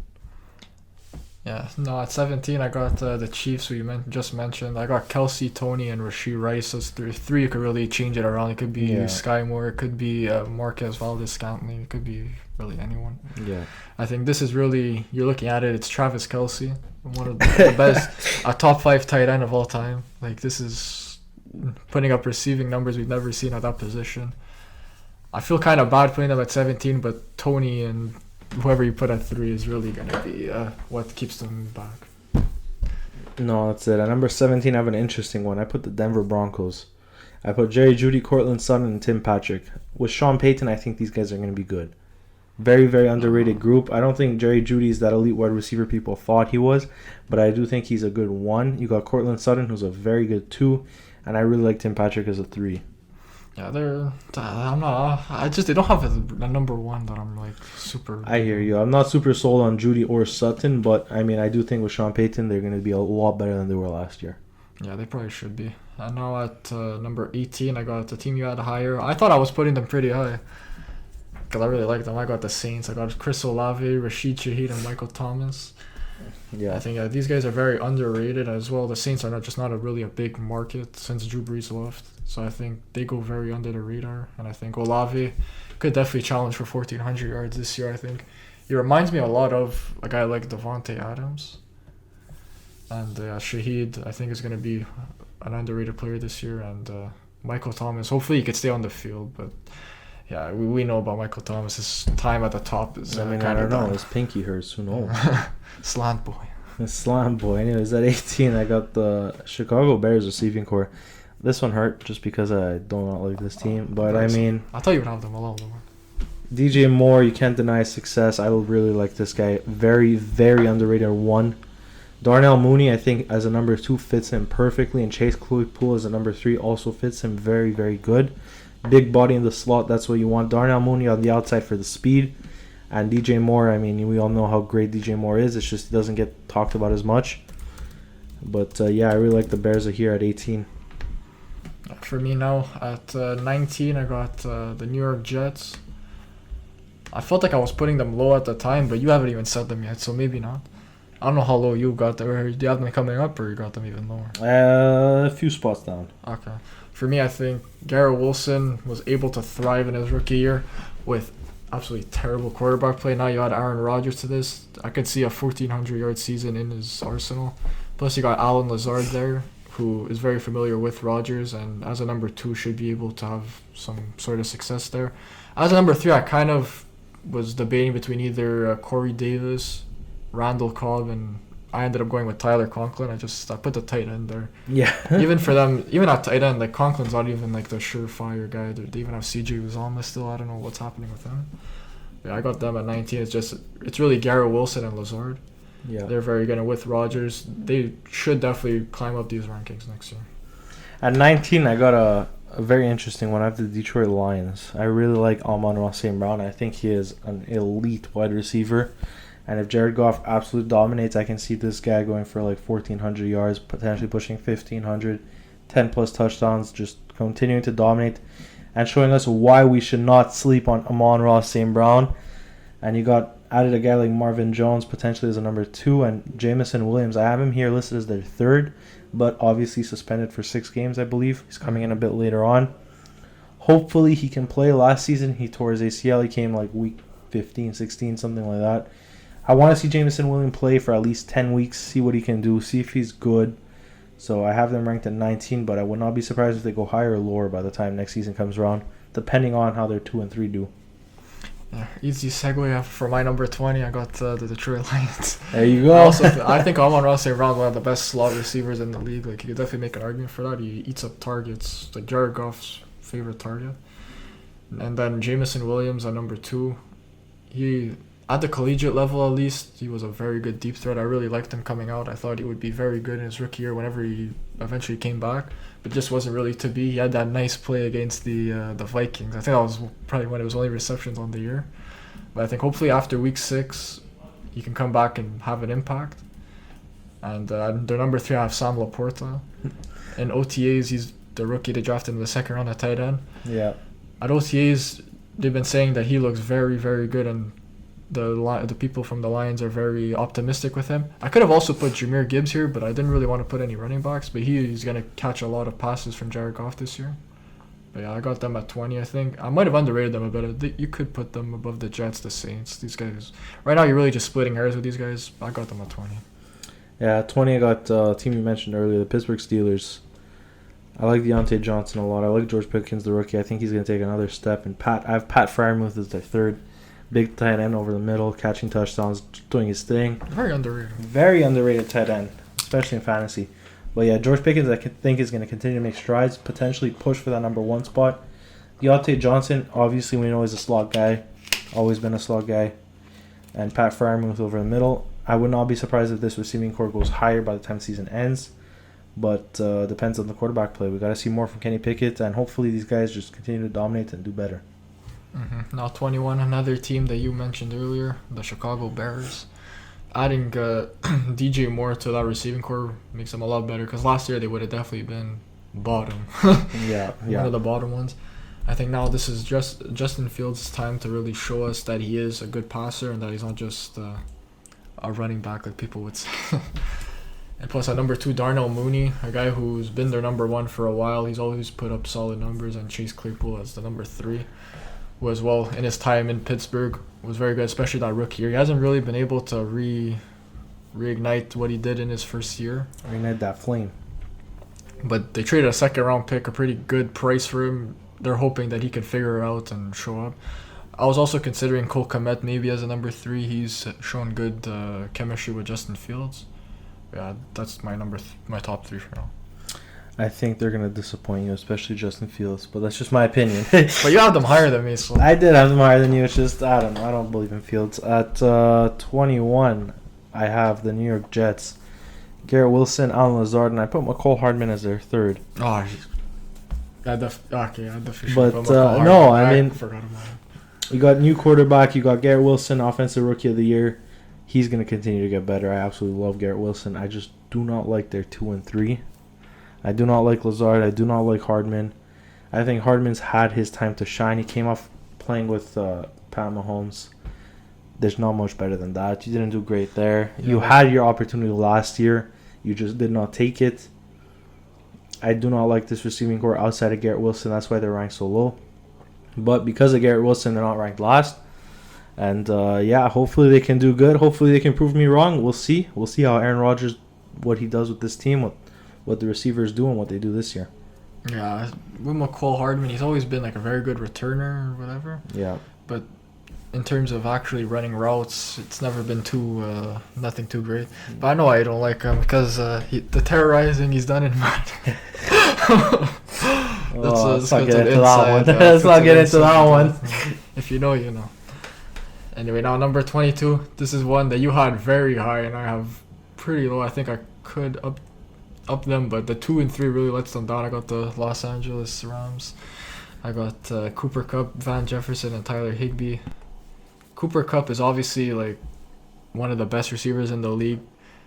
Yeah, no, at 17, I got the Chiefs, who you just mentioned. I got Kelsey, Tony, and Rashee Rice. Those three could really change it around. It could be Sky Moore. It could be Marquez Valdez-Scantling. It could be really anyone. Yeah. I think this is really, you're looking at it, it's Travis Kelce, one of the best, a top 5 tight end of all time. Like, this is putting up receiving numbers we've never seen at that position. I feel kind of bad putting them at 17, but Tony and whoever you put at 3 is really going to be what keeps them back. No, that's it. At number 17, I have an interesting one. I put the Denver Broncos. I put Jerry Jeudy, Cortland Sutton, and Tim Patrick. With Sean Payton, I think these guys are going to be good. Very, very underrated group. I don't think Jerry Jeudy is that elite wide receiver people thought he was, but I do think he's a good 1. You got Cortland Sutton, who's a very good 2, and I really like Tim Patrick as a 3. Yeah, they don't have a number 1 that I'm like super. I hear you. I'm not super sold on Jeudy or Sutton, but I mean, I do think with Sean Payton, they're going to be a lot better than they were last year. Yeah, they probably should be. And now at number 18, I got the team you had higher. I thought I was putting them pretty high because I really like them. I got the Saints. I got Chris Olave, Rashid Shaheed, and Michael Thomas. Yeah, I think these guys are very underrated as well. The Saints are not really a big market since Drew Brees left, so I think they go very under the radar. And I think Olave could definitely challenge for 1,400 yards this year. I think he reminds me a lot of a guy like Devontae Adams. And Shaheed, I think, is going to be an underrated player this year. And Michael Thomas, hopefully he could stay on the field. But yeah, we know about Michael Thomas. His time at the top is I don't know. His pinky hurts. Who knows? Slant boy. Slant boy. Anyways, at 18, I got the Chicago Bears receiving core. This one hurt just because I do not like this team. But I mean, I thought you would have them a lot more. DJ Moore, you can't deny success. I really like this guy. Very, very underrated 1. Darnell Mooney, I think, as a number 2 fits him perfectly. And Chase Claypool as a number 3 also fits him very, very good. Big body in the slot, that's what you want. Darnell Mooney on the outside for the speed. And DJ Moore, I mean, we all know how great DJ Moore is. It's just he doesn't get talked about as much. But, I really like the Bears are here at 18. For me now, at 19, I got the New York Jets. I felt like I was putting them low at the time, but you haven't even said them yet, so maybe not. I don't know how low you got them. Do you have them coming up, or you got them even lower? A few spots down. Okay. For me, I think Garrett Wilson was able to thrive in his rookie year with absolutely terrible quarterback play. Now you add Aaron Rodgers to this. I could see a 1,400-yard season in his arsenal. Plus, you got Alan Lazard there, who is very familiar with Rodgers, and as a number 2 should be able to have some sort of success there. As a number 3, I kind of was debating between either Corey Davis, Randall Cobb, and I ended up going with Tyler Conklin. I put the tight end there. Yeah. Even for them, even at tight end, like Conklin's not even like the surefire guy. They even have CJ Uzomah still. I don't know what's happening with him. Yeah, I got them at 19. It's really Garrett Wilson and Lazard. Yeah. They're very good. And with Rodgers, they should definitely climb up these rankings next year. At 19, I got a very interesting one. I have the Detroit Lions. I really like Amon-Ra St. Brown. I think he is an elite wide receiver. And if Jared Goff absolutely dominates, I can see this guy going for like 1,400 yards, potentially pushing 1,500, 10-plus touchdowns, just continuing to dominate and showing us why we should not sleep on Amon-Ra St. Brown. And you got added a guy like Marvin Jones potentially as a number 2, and Jamison Williams. I have him here listed as their 3rd, but obviously suspended for 6 games, I believe. He's coming in a bit later on. Hopefully he can play. Last season he tore his ACL. He came like week 15, 16, something like that. I want to see Jamison Williams play for at least 10 weeks, see what he can do, see if he's good. So I have them ranked at 19, but I would not be surprised if they go higher or lower by the time next season comes around, depending on how their 2 and 3 do. Yeah, easy segue for my number 20. I got the Detroit Lions. There you go. I think Amon-Ra St. Brown's one of the best slot receivers in the league. Like, you could definitely make an argument for that. He eats up targets, like Jared Goff's favorite target. And then Jamison Williams at number 2. He, at the collegiate level at least, he was a very good deep threat. I really liked him coming out. I thought he would be very good in his rookie year whenever he eventually came back, but just wasn't really to be. He had that nice play against the Vikings. I think that was probably one of his only receptions on the year. But I think hopefully after week 6, he can come back and have an impact. And their number 3, I have Sam Laporta. In OTAs, he's the rookie they drafted in the 2nd round at tight end. Yeah. At OTAs, they've been saying that he looks very, very good, and the people from the Lions are very optimistic with him. I could have also put Jahmyr Gibbs here, but I didn't really want to put any running backs. But he's going to catch a lot of passes from Jared Goff this year. But yeah, I got them at 20, I think. I might have underrated them a bit. You could put them above the Jets, the Saints. These guys, right now you're really just splitting hairs with these guys. I got them at 20. Yeah, at 20 I got a team you mentioned earlier, the Pittsburgh Steelers. I like Deontay Johnson a lot. I like George Pickens, the rookie. I think he's going to take another step. And I have Pat Freiermuth as their 3rd. Big tight end over the middle, catching touchdowns, doing his thing. Very underrated. Very underrated tight end, especially in fantasy. But yeah, George Pickens I think is going to continue to make strides, potentially push for that number 1 spot. Deontay Johnson, obviously we know he's a slot guy. Always been a slot guy. And Pat Freiermuth over the middle. I would not be surprised if this receiving core goes higher by the time the season ends. But depends on the quarterback play. We got to see more from Kenny Pickett, and hopefully these guys just continue to dominate and do better. Mm-hmm. Now 21, another team that you mentioned earlier, the Chicago Bears. Adding DJ Moore to that receiving core makes them a lot better, because last year they would have definitely been bottom. Yeah. One of the bottom ones. I think now this is just Justin Fields' time to really show us that he is a good passer and that he's not just a running back like people would say. And plus at number 2, Darnell Mooney, a guy who's been their number 1 for a while. He's always put up solid numbers, and Chase Claypool as the number 3. Who as well in his time in Pittsburgh was very good, especially that rookie year. He hasn't really been able to reignite what he did in his first year. Reignite that flame. But they traded a 2nd round pick, a pretty good price for him. They're hoping that he can figure it out and show up. I was also considering Cole Kmet maybe as a number 3. He's shown good chemistry with Justin Fields. Yeah, that's my top 3 for now. I think they're going to disappoint you, especially Justin Fields, but that's just my opinion. But you have them higher than me, so. I did have them higher than you. It's just, I don't believe in Fields. At 21, I have the New York Jets. Garrett Wilson, Alan Lazard, and I put McCole Hardman as their 3rd. Oh, I definitely But, no, I mean, you got new quarterback, you got Garrett Wilson, offensive rookie of the year. He's going to continue to get better. I absolutely love Garrett Wilson. I just do not like their 2 and 3. I do not like Lazard. I do not like Hardman. I think Hardman's had his time to shine. He came off playing with Pat Mahomes. There's not much better than that. You didn't do great there. Yeah. You had your opportunity last year. You just did not take it. I do not like this receiving core outside of Garrett Wilson. That's why they're ranked so low. But because of Garrett Wilson, they're not ranked last. And, hopefully they can do good. Hopefully they can prove me wrong. We'll see. We'll see how Aaron Rodgers, what he does with this team, what the receivers do and what they do this year. Yeah, with McCole Hardman, he's always been like a very good returner or whatever. Yeah. But in terms of actually running routes, it's never been nothing too great. But I know I don't like him because the terrorizing he's done in man. Let's not get into that one. Let's not get into that one. If you know, you know. Anyway, now number 22. This is one that you had very high, and I have pretty low. I think I could up them, but the 2 and 3 really lets them down. I got the Los Angeles Rams. I got Cooper Kupp, Van Jefferson, and Tyler Higbee. Cooper Kupp is obviously like one of the best receivers in the league,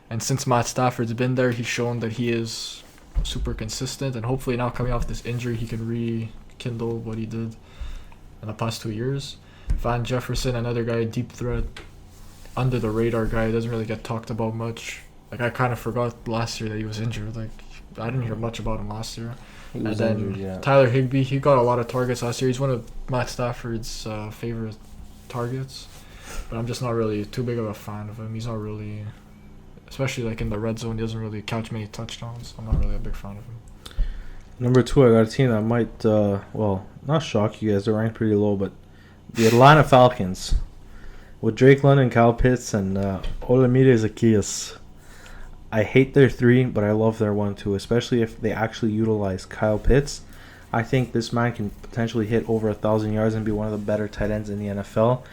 and since Matt Stafford's been there, he's shown that he is super consistent, and hopefully now coming off this injury, he can rekindle what he did in the past 2 years. Van Jefferson, another guy, deep threat, under the radar guy, doesn't really get talked about much. Like, I kind of forgot last year that he was injured. Like, I didn't hear much about him last year. And then injured, yeah. Tyler Higbee, he got a lot of targets last year. He's one of Matt Stafford's favorite targets. But I'm just not really too big of a fan of him. He's not really, especially like in the red zone, he doesn't really catch many touchdowns. I'm not really a big fan of him. Number 2, I got a team that might, not shock you guys. They're ranked pretty low, but the Atlanta Falcons. With Drake London, Kyle Pitts, and Olamide Zaccheaus. I hate their 3, but I love their 1 too, especially if they actually utilize Kyle Pitts. I think this man can potentially hit over 1,000 yards and be one of the better tight ends in the NFL.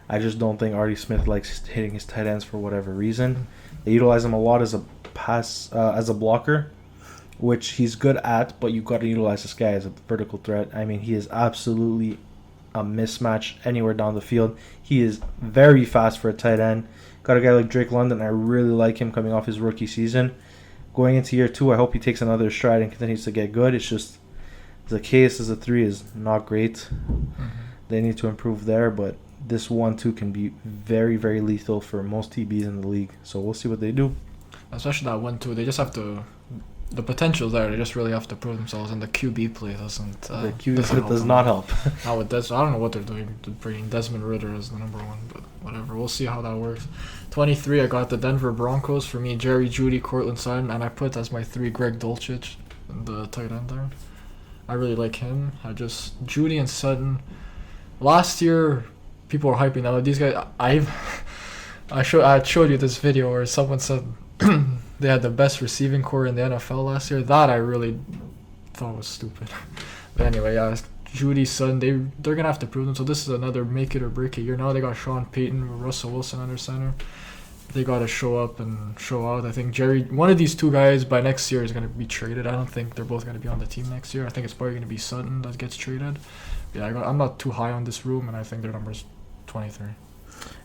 I just don't think Artie Smith likes hitting his tight ends for whatever reason. They utilize him a lot as a blocker, which he's good at, but you've got to utilize this guy as a vertical threat. I mean, he is absolutely a mismatch anywhere down the field. He is very fast for a tight end. Got a guy like Drake London. I really like him coming off his rookie season. Going into year 2, I hope he takes another stride and continues to get good. It's just the case as a 3 is not great. Mm-hmm. They need to improve there, but this 1-2 can be very, very lethal for most TBs in the league. So we'll see what they do. Especially that 1-2, they just have to. The potential's there. They just really have to prove themselves, and the QB play doesn't. The QB play does not help. Now with I don't know what they're doing. They're bringing Desmond Ridder as the number 1, but whatever. We'll see how that works. 23, I got the Denver Broncos. For me, Jerry Jeudy, Cortland Sutton, and I put as my 3 Greg Dulcich, the tight end there. I really like him. Jeudy and Sutton. Last year, people were hyping them. These guys, I showed you this video where someone said they had the best receiving core in the NFL last year. That I really thought was stupid. But anyway, Jeudy, Sutton, they're going to have to prove them. So this is another make it or break it year. Now they got Sean Payton, Russell Wilson under center. They got to show up and show out. I think one of these 2 guys by next year is going to be traded. I don't think they're both going to be on the team next year. I think it's probably going to be Sutton that gets traded. Yeah, I'm not too high on this room, and I think their number's 23.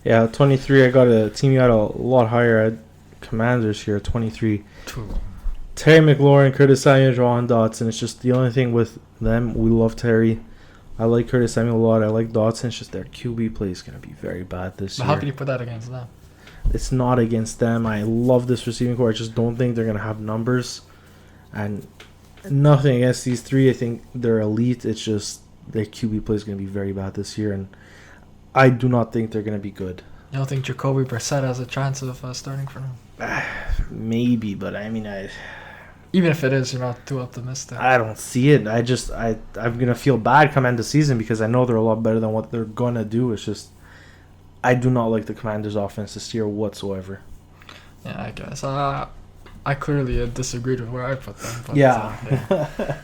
Yeah, 23. I got a team you had a lot higher at Commanders here, 23. Terry McLaurin, Curtis Samuel, Jawan Dotson. It's just the only thing with them. We love Terry. I like Curtis Samuel a lot. I like Dotson. It's just their QB play is going to be very bad this year. How can you put that against them? It's not against them. I love this receiving core. I just don't think they're going to have numbers. And nothing against these 3. I think they're elite. It's just their QB play is going to be very bad this year. And I do not think they're going to be good. You don't think Jacoby Brissett has a chance of starting for them? Maybe, but I mean, even if it is, you're not too optimistic. I don't see it. I'm going to feel bad come end the season because I know they're a lot better than what they're going to do. It's just I do not like the Commanders' offense this year whatsoever. Yeah, I guess. I clearly disagreed with where I put them. But, yeah.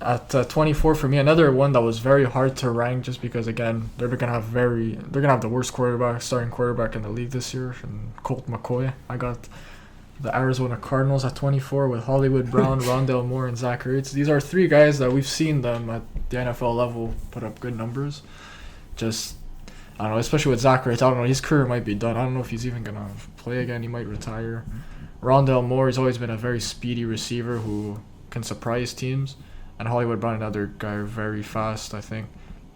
At 24 for me, another one that was very hard to rank just because again they're gonna have the worst starting quarterback in the league this year, and Colt McCoy. I got the Arizona Cardinals at 24 with Hollywood Brown, Rondale Moore, and Zach Ertz. These are 3 guys that we've seen them at the NFL level put up good numbers. Just I don't know, especially with Zach Ertz. I don't know, his career might be done. I don't know if he's even gonna play again. He might retire. Rondale Moore has always been a very speedy receiver who can surprise teams. And Hollywood Brown, another guy, very fast, I think.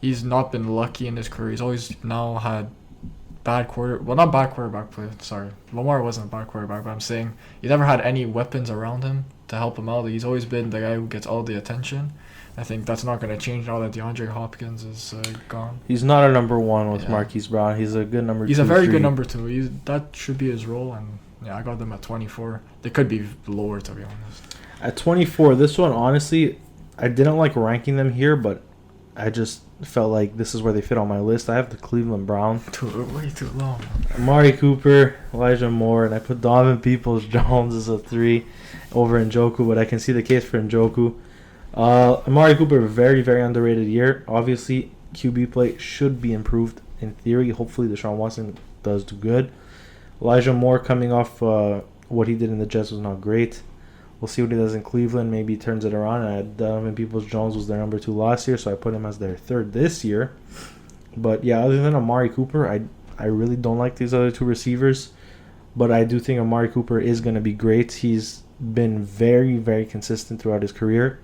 He's not been lucky in his career. He's always now had not bad quarterback play, sorry. Lamar wasn't a bad quarterback, but I'm saying he never had any weapons around him to help him out. He's always been the guy who gets all the attention. I think that's not going to change now that DeAndre Hopkins is gone. He's not a number 1 with Marquise Brown. He's a good number 2. He's a very good number 2. That should be his role, and yeah, I got them at 24. They could be lower, to be honest. At 24, this one, honestly, I didn't like ranking them here, but I just felt like this is where they fit on my list. I have the Cleveland Browns. Way too long. Amari Cooper, Elijah Moore, and I put Donovan Peoples-Jones as a 3 over Njoku, but I can see the case for Njoku. Amari Cooper, very, very underrated year. Obviously, QB play should be improved in theory. Hopefully, Deshaun Watson does do good. Elijah Moore coming off what he did in the Jets was not great. We'll see what he does in Cleveland. Maybe he turns it around. And Donovan Peoples-Jones was their number 2 last year, so I put him as their 3rd this year. But yeah, other than Amari Cooper, I really don't like these other 2 receivers. But I do think Amari Cooper is going to be great. He's been very, very consistent throughout his career.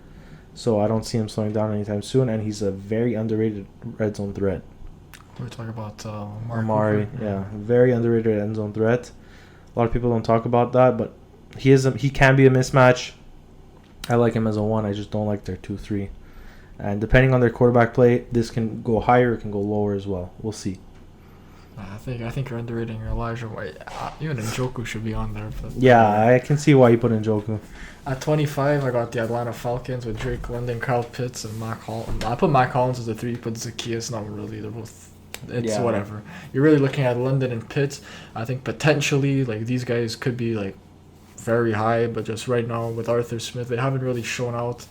So I don't see him slowing down anytime soon. And he's a very underrated red zone threat. We're talking about Amari, yeah. Very underrated end zone threat. A lot of people don't talk about that, but he can be a mismatch. I like him as a 1. I just don't like their 2-3. And depending on their quarterback play, this can go higher, it can go lower as well. We'll see. I think you're underrating Elijah White. Even Njoku should be on there. But yeah, I can see why you put Njoku. At 25, I got the Atlanta Falcons with Drake London, Kyle Pitts, and Mac Hollins. I put Mac Hollins as a 3, but Zacchaeus not really. They're both. It's whatever. You're really looking at London and Pitts. I think potentially like these guys could be like very high, but just right now with Arthur Smith, they haven't really shown out.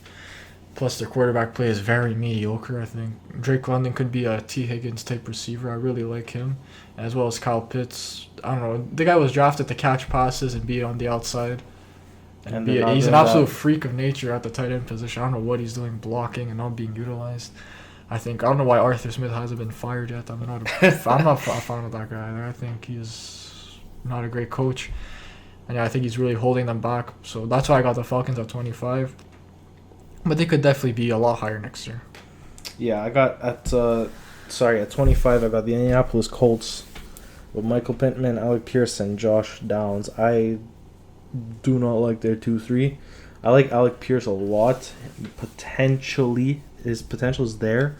Plus, their quarterback play is very mediocre, I think. Drake London could be a T. Higgins type receiver. I really like him. As well as Kyle Pitts. I don't know. The guy was drafted to catch passes and be on the outside. He's an absolute freak of nature at the tight end position. I don't know what he's doing blocking and not being utilized. I don't know why Arthur Smith hasn't been fired yet. I'm not a fan of that guy either. I think he's not a great coach. And yeah, I think he's really holding them back. So that's why I got the Falcons at 25. But they could definitely be a lot higher next year. Yeah, I got at 25, I got the Indianapolis Colts with Michael Pittman, Alec Pierce, and Josh Downs. I do not like their 2-3. I like Alec Pierce a lot. His potential is there.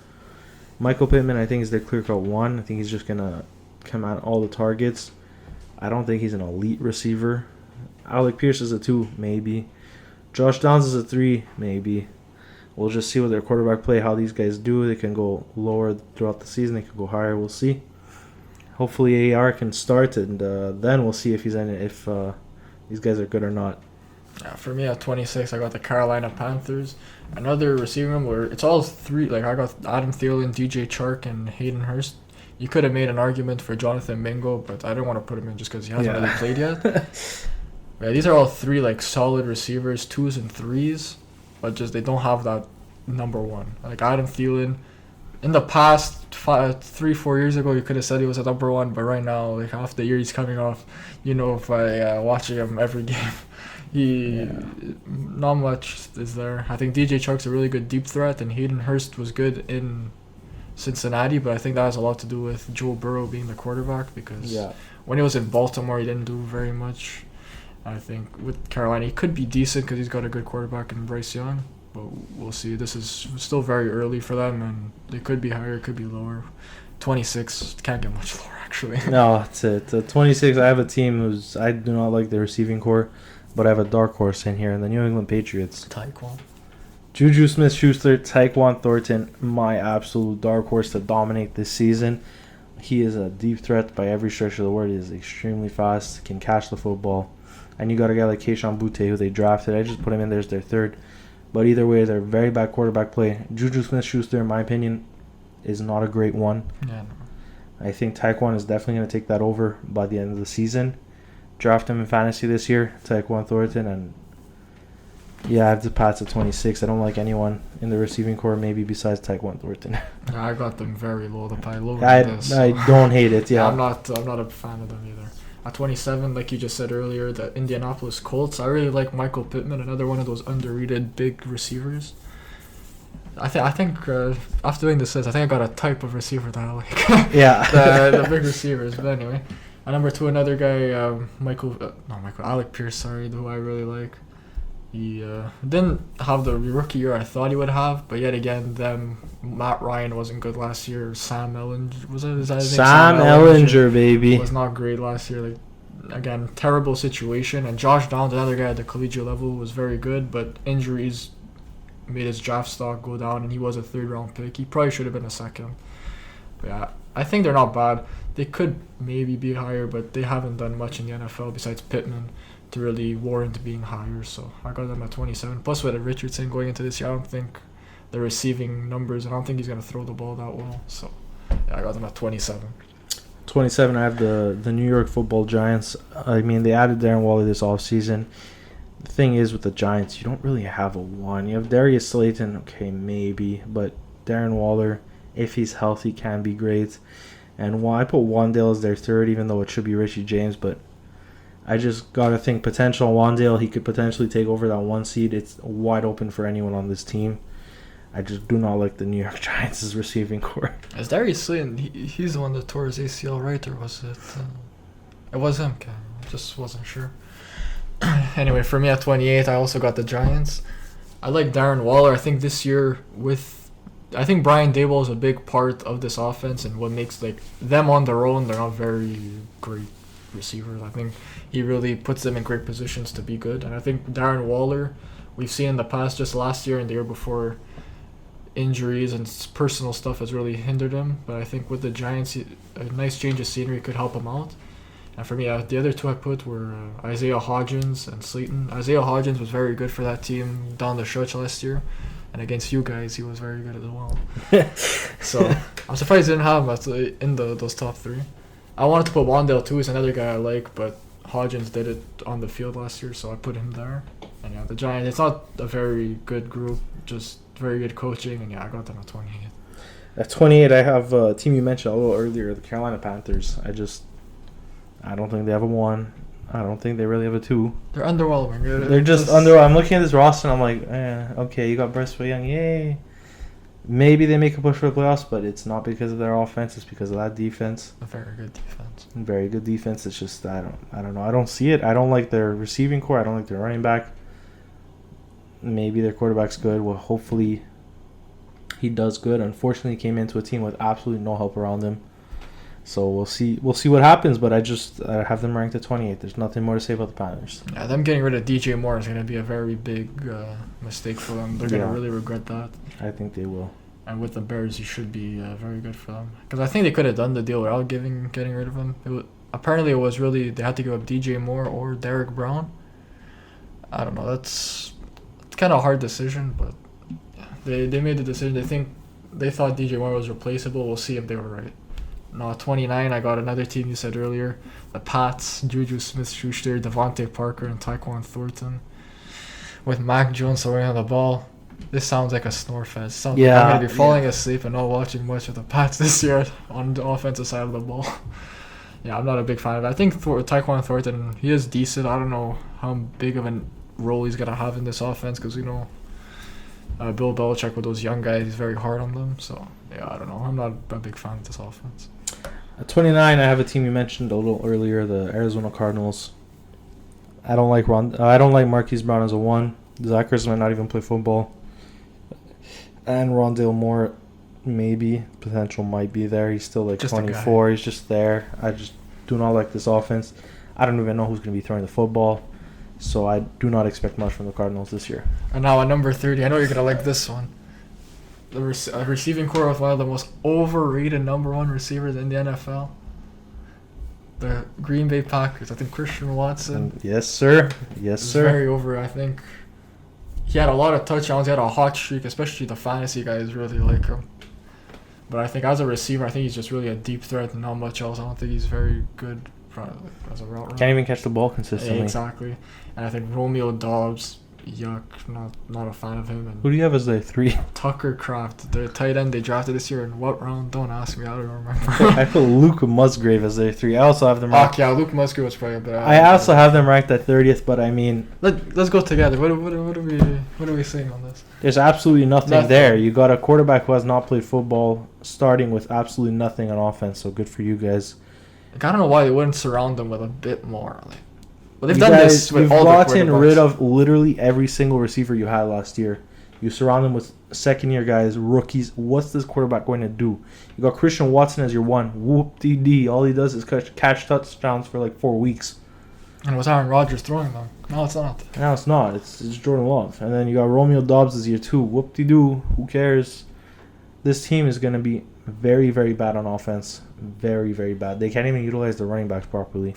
Michael Pittman, I think, is their clear-cut 1. I think he's just going to come at all the targets. I don't think he's an elite receiver. Alec Pierce is a 2, maybe. Josh Downs is a 3, maybe. We'll just see with their quarterback play how these guys do. They can go lower throughout the season. They can go higher. We'll see. Hopefully AR can start, and then we'll see if these guys are good or not. Yeah, for me at 26, I got the Carolina Panthers. Another receiving room where it's all 3. Like I got Adam Thielen, DJ Chark, and Hayden Hurst. You could have made an argument for Jonathan Mingo, but I didn't want to put him in just because he hasn't really played yet. Yeah, these are all 3 like solid receivers, 2s and 3s, but just they don't have that number 1. Like Adam Thielen, in the past 3-4 years ago, you could have said he was a number 1, but right now, like half the year he's coming off, by watching him every game, not much is there. I think DJ Chark's a really good deep threat, and Hayden Hurst was good in Cincinnati, but I think that has a lot to do with Joe Burrow being the quarterback because when he was in Baltimore, he didn't do very much. I think with Carolina, he could be decent because he's got a good quarterback in Bryce Young, but we'll see. This is still very early for them, and they could be higher, could be lower. 26 can't get much lower, actually. No, that's it. 26, I have a team I do not like the receiving core, but I have a dark horse in here, and the New England Patriots. Tyquan. Juju Smith-Schuster, Tyquan Thornton, my absolute dark horse to dominate this season. He is a deep threat by every stretch of the word. He is extremely fast, can catch the football. And you got a guy like Keyshawn Butte, who they drafted. I just put him in there as their 3rd. But either way, they're very bad quarterback play. Juju Smith-Schuster, in my opinion, is not a great one. Yeah, no. I think Tyquan is definitely going to take that over by the end of the season. Draft him in fantasy this year, Tyquan Thornton. And yeah, I have the Pats at 26. I don't like anyone in the receiving core, maybe besides Tyquan Thornton. Yeah, I got them very low. I don't hate it, yeah. I'm not a fan of them either. At 27, like you just said earlier, the Indianapolis Colts. I really like Michael Pittman, another one of those underrated big receivers. I think after doing this, I think I got a type of receiver that I like. Yeah. the big receivers. But anyway, at number 2, another guy, Alec Pierce, who I really like. He didn't have the rookie year I thought he would have, but yet again, Matt Ryan wasn't good last year. Sam Ellinger, was that his name? Sam Ellinger, baby. Was not great last year. Like, again, terrible situation. And Josh Downs, another guy at the collegiate level, was very good, but injuries made his draft stock go down, and he was a 3rd-round pick. He probably should have been a 2nd. But yeah, I think they're not bad. They could maybe be higher, but they haven't done much in the NFL besides Pittman to really warrant being higher. So I got them at 27. Plus, with Richardson going into this year, I don't think the receiving numbers, I don't think he's going to throw the ball that well. So yeah, I got them at 27. 27, I have the New York Football Giants. I mean, they added Darren Waller this offseason. The thing is with the Giants, you don't really have a 1. You have Darius Slayton, okay, maybe, but Darren Waller, if he's healthy, can be great. And I put Wandale as their 3rd, even though it should be Richie James, but I just got to think potential Wandale, he could potentially take over that 1 seed. It's wide open for anyone on this team. I just do not like the New York Giants' receiving core. As Darius Slayton, he's the one that tore his ACL, right? Or was it? It was him. Okay. I just wasn't sure. Anyway, for me at 28, I also got the Giants. I like Darren Waller. I think this year I think Brian Daboll is a big part of this offense, and what makes them on their own, they're not very great receivers. I think he really puts them in great positions to be good. And I think Darren Waller, we've seen in the past, just last year and the year before, injuries and personal stuff has really hindered him. But I think with the Giants, a nice change of scenery could help him out. And for me, the other 2 I put were Isaiah Hodgins and Slayton. Isaiah Hodgins was very good for that team down the stretch last year. And against you guys, he was very good as well. So I'm surprised I didn't have him in those top 3. I wanted to put Wandale too. He's another guy I like, but Hodgins did it on the field last year, so I put him there. And yeah, the Giants, it's not a very good group, just very good coaching. And yeah, I got them at 28. At 28, I have a team you mentioned a little earlier, the Carolina Panthers. I don't think they have a 1. I don't think they really have a 2. They're underwhelming. They're just underwhelming. I'm looking at this roster and I'm like, okay, you got Bryce Young, yay. Maybe they make a push for the playoffs, but it's not because of their offense. It's because of that defense. A very good defense. Very good defense. It's just I don't know. I don't see it. I don't like their receiving core. I don't like their running back. Maybe their quarterback's good. Well, hopefully he does good. Unfortunately, he came into a team with absolutely no help around him. So we'll see what happens, but I have them ranked at 28. There's nothing more to say about the Panthers. Yeah, them getting rid of DJ Moore is going to be a very big mistake for them. They're going to really regret that. I think they will. And with the Bears, he should be very good for them. Because I think they could have done the deal without getting rid of him. Apparently, it was really they had to give up DJ Moore or Derek Brown. I don't know. It's kind of a hard decision, but yeah, they made the decision. They thought DJ Moore was replaceable. We'll see if they were right. No, 29, I got another team you said earlier. The Pats, Juju Smith-Schuster, Devontae Parker, and Tyquan Thornton. With Mac Jones throwing on the ball. This sounds like a snore fest. Like I'm going to be falling asleep and not watching much of the Pats this year on the offensive side of the ball. Yeah, I'm not a big fan of it. I think Tyquan Thornton, he is decent. I don't know how big of a role he's going to have in this offense because, Bill Belichick with those young guys, he's very hard on them. So, yeah, I don't know. I'm not a big fan of this offense. At 29, I have a team you mentioned a little earlier, the Arizona Cardinals. I don't like Marquise Brown as a 1. Zach Ertz might not even play football. And Rondale Moore, maybe. Potential might be there. He's still just 24. He's just there. I just do not like this offense. I don't even know who's going to be throwing the football. So I do not expect much from the Cardinals this year. And now at number 30, I know you're going to like this one. The receiving core with one of the most overrated number 1 receivers in the NFL. The Green Bay Packers. I think Christian Watson. Yes, sir. Yes, sir. Very over, I think. He had a lot of touchdowns. He had a hot streak, especially the fantasy guys really like him. But I think as a receiver, I think he's just really a deep threat and not much else. I don't think he's very good as a route runner. Can't even catch the ball consistently. Yeah, exactly. And I think Romeo Doubs, yuck, not a fan of him. And who do you have as their 3? Tucker Kraft, the tight end they drafted this year in what round? Don't ask me, I don't remember. I put Luke Musgrave as their 3. I also have them ranked. Yeah, Luke Musgrave was probably a bit. I also have them ranked at 30th, but I mean, let's go together. What are we saying on this? There's absolutely nothing there. You got a quarterback who has not played football, starting with absolutely nothing on offense. So good for you guys. I don't know why they wouldn't surround them with a bit more. Well, they've done this with all the quarterbacks. You've gotten rid of literally every single receiver you had last year. You surround them with second-year guys, rookies. What's this quarterback going to do? You got Christian Watson as your 1. Whoop-dee-dee. All he does is catch touchdowns for 4 weeks. And it was Aaron Rodgers throwing them. No, it's not. Now it's not. It's Jordan Love. And then you got Romeo Dobbs as year 2. Whoop-de-doo. Who cares? This team is going to be very, very bad on offense. Very, very bad. They can't even utilize the running backs properly.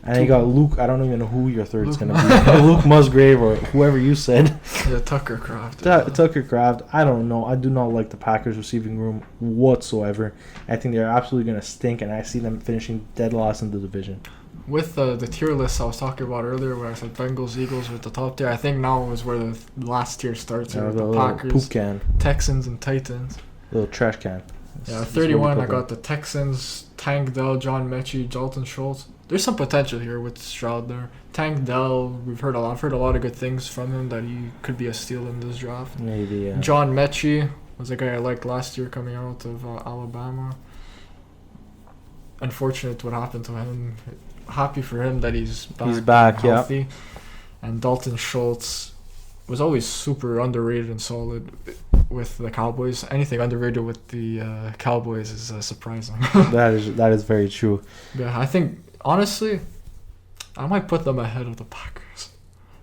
And then you got Luke. I don't even know who your third's going to be. Luke Musgrave or whoever you said. Yeah, Tucker Kraft. Tucker Kraft. I don't know. I do not like the Packers receiving room whatsoever. I think they're absolutely going to stink, and I see them finishing dead last in the division. With the tier list I was talking about earlier, where I said Bengals, Eagles with the top tier, I think now is where the last tier starts. Yeah, With the the Packers, poop can. Texans, and Titans. Little trash can. Yeah, 31, I got the Texans, Tank Dell, John Mechie, Dalton Schultz. There's some potential here with Stroud there. Tank Dell, I've heard a lot of good things from him, that he could be a steal in this draft. Maybe, yeah. John Mechie was a guy I liked last year coming out of Alabama. Unfortunate what happened to him. Happy for him that he's back healthy. Yeah. And Dalton Schultz was always super underrated and solid with the Cowboys. Anything underrated with the Cowboys is surprising. That is very true. Yeah, I think, honestly, I might put them ahead of the Packers.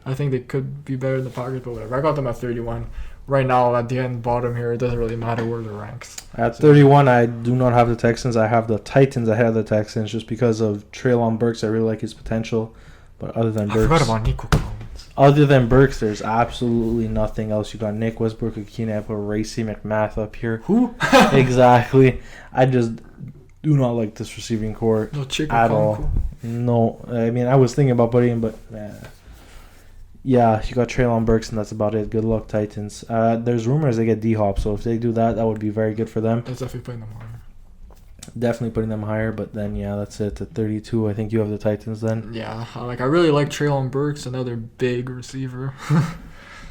I think they could be better than the Packers, but whatever. I got them at 31. Right now, at the end, bottom here, it doesn't really matter where they're ranked. At 31, I do not have the Texans. I have the Titans ahead of the Texans just because of Treylon Burks. I really like his potential. But other than Burks... I forgot about Nico Collins. Other than Burks, there's absolutely nothing else. You got Nick Westbrook, Akina, I put Racy McMath up here. Who? Exactly. I just do not like this receiving core at all. No. I mean, I was thinking about putting him, but... yeah, you got Treylon Burks, and that's about it. Good luck, Titans. There's rumors they get D-Hop, so if they do that, that would be very good for them. That's definitely putting them higher. Definitely putting them higher, but then, yeah, that's it. At 32, I think you have the Titans then. Yeah, I really like Treylon Burks, another big receiver.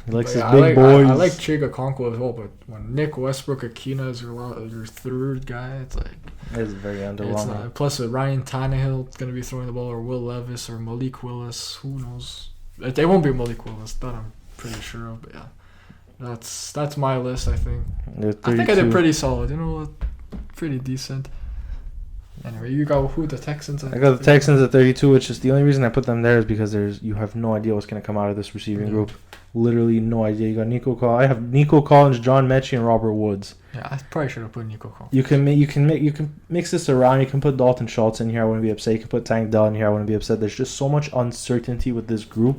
He likes his big boys. I like Chiga Conquo as well, but when Nick Westbrook, Akina is your third guy, it's like... It's very underwhelming. Plus, with Ryan Tannehill, it's going to be throwing the ball, or Will Levis, or Malik Willis, who knows? They won't be Malik Willis, that I'm pretty sure of, but yeah. That's my list, I think. I think I did pretty solid, you know what? Pretty decent. Anyway, you got who? The Texans? I got the Texans at 32, which is the only reason I put them there is because you have no idea what's going to come out of this receiving group. Literally no idea. You got Nico Collins. I have Nico Collins, John Mechie, and Robert Woods. Yeah, I probably should have put Nico Collins. You can mix this around. You can put Dalton Schultz in here. I wouldn't be upset. You can put Tank Dell in here. I wouldn't be upset. There's just so much uncertainty with this group.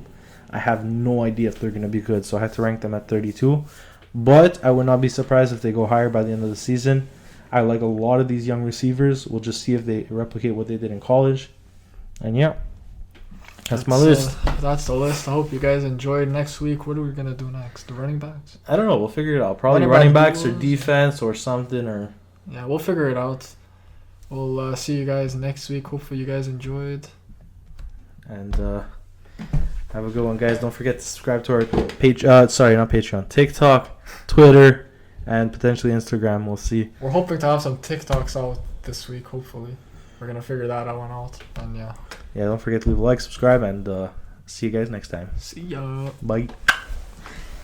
I have no idea if they're going to be good, so I had to rank them at 32. But I would not be surprised if they go higher by the end of the season. I like a lot of these young receivers. We'll just see if they replicate what they did in college. And yeah, that's my list. That's the list. I hope you guys enjoyed. Next week, what are we going to do next? The running backs? I don't know. We'll figure it out. Probably running backs or defense or something. Or yeah, we'll figure it out. We'll see you guys next week. Hopefully you guys enjoyed. And have a good one, guys. Don't forget to subscribe to our Patreon, TikTok, Twitter, and potentially Instagram. We'll see. We're hoping to have some TikToks out this week, hopefully. We're going to figure that one out. And yeah. Yeah, don't forget to leave a like, subscribe, and see you guys next time. See ya. Bye.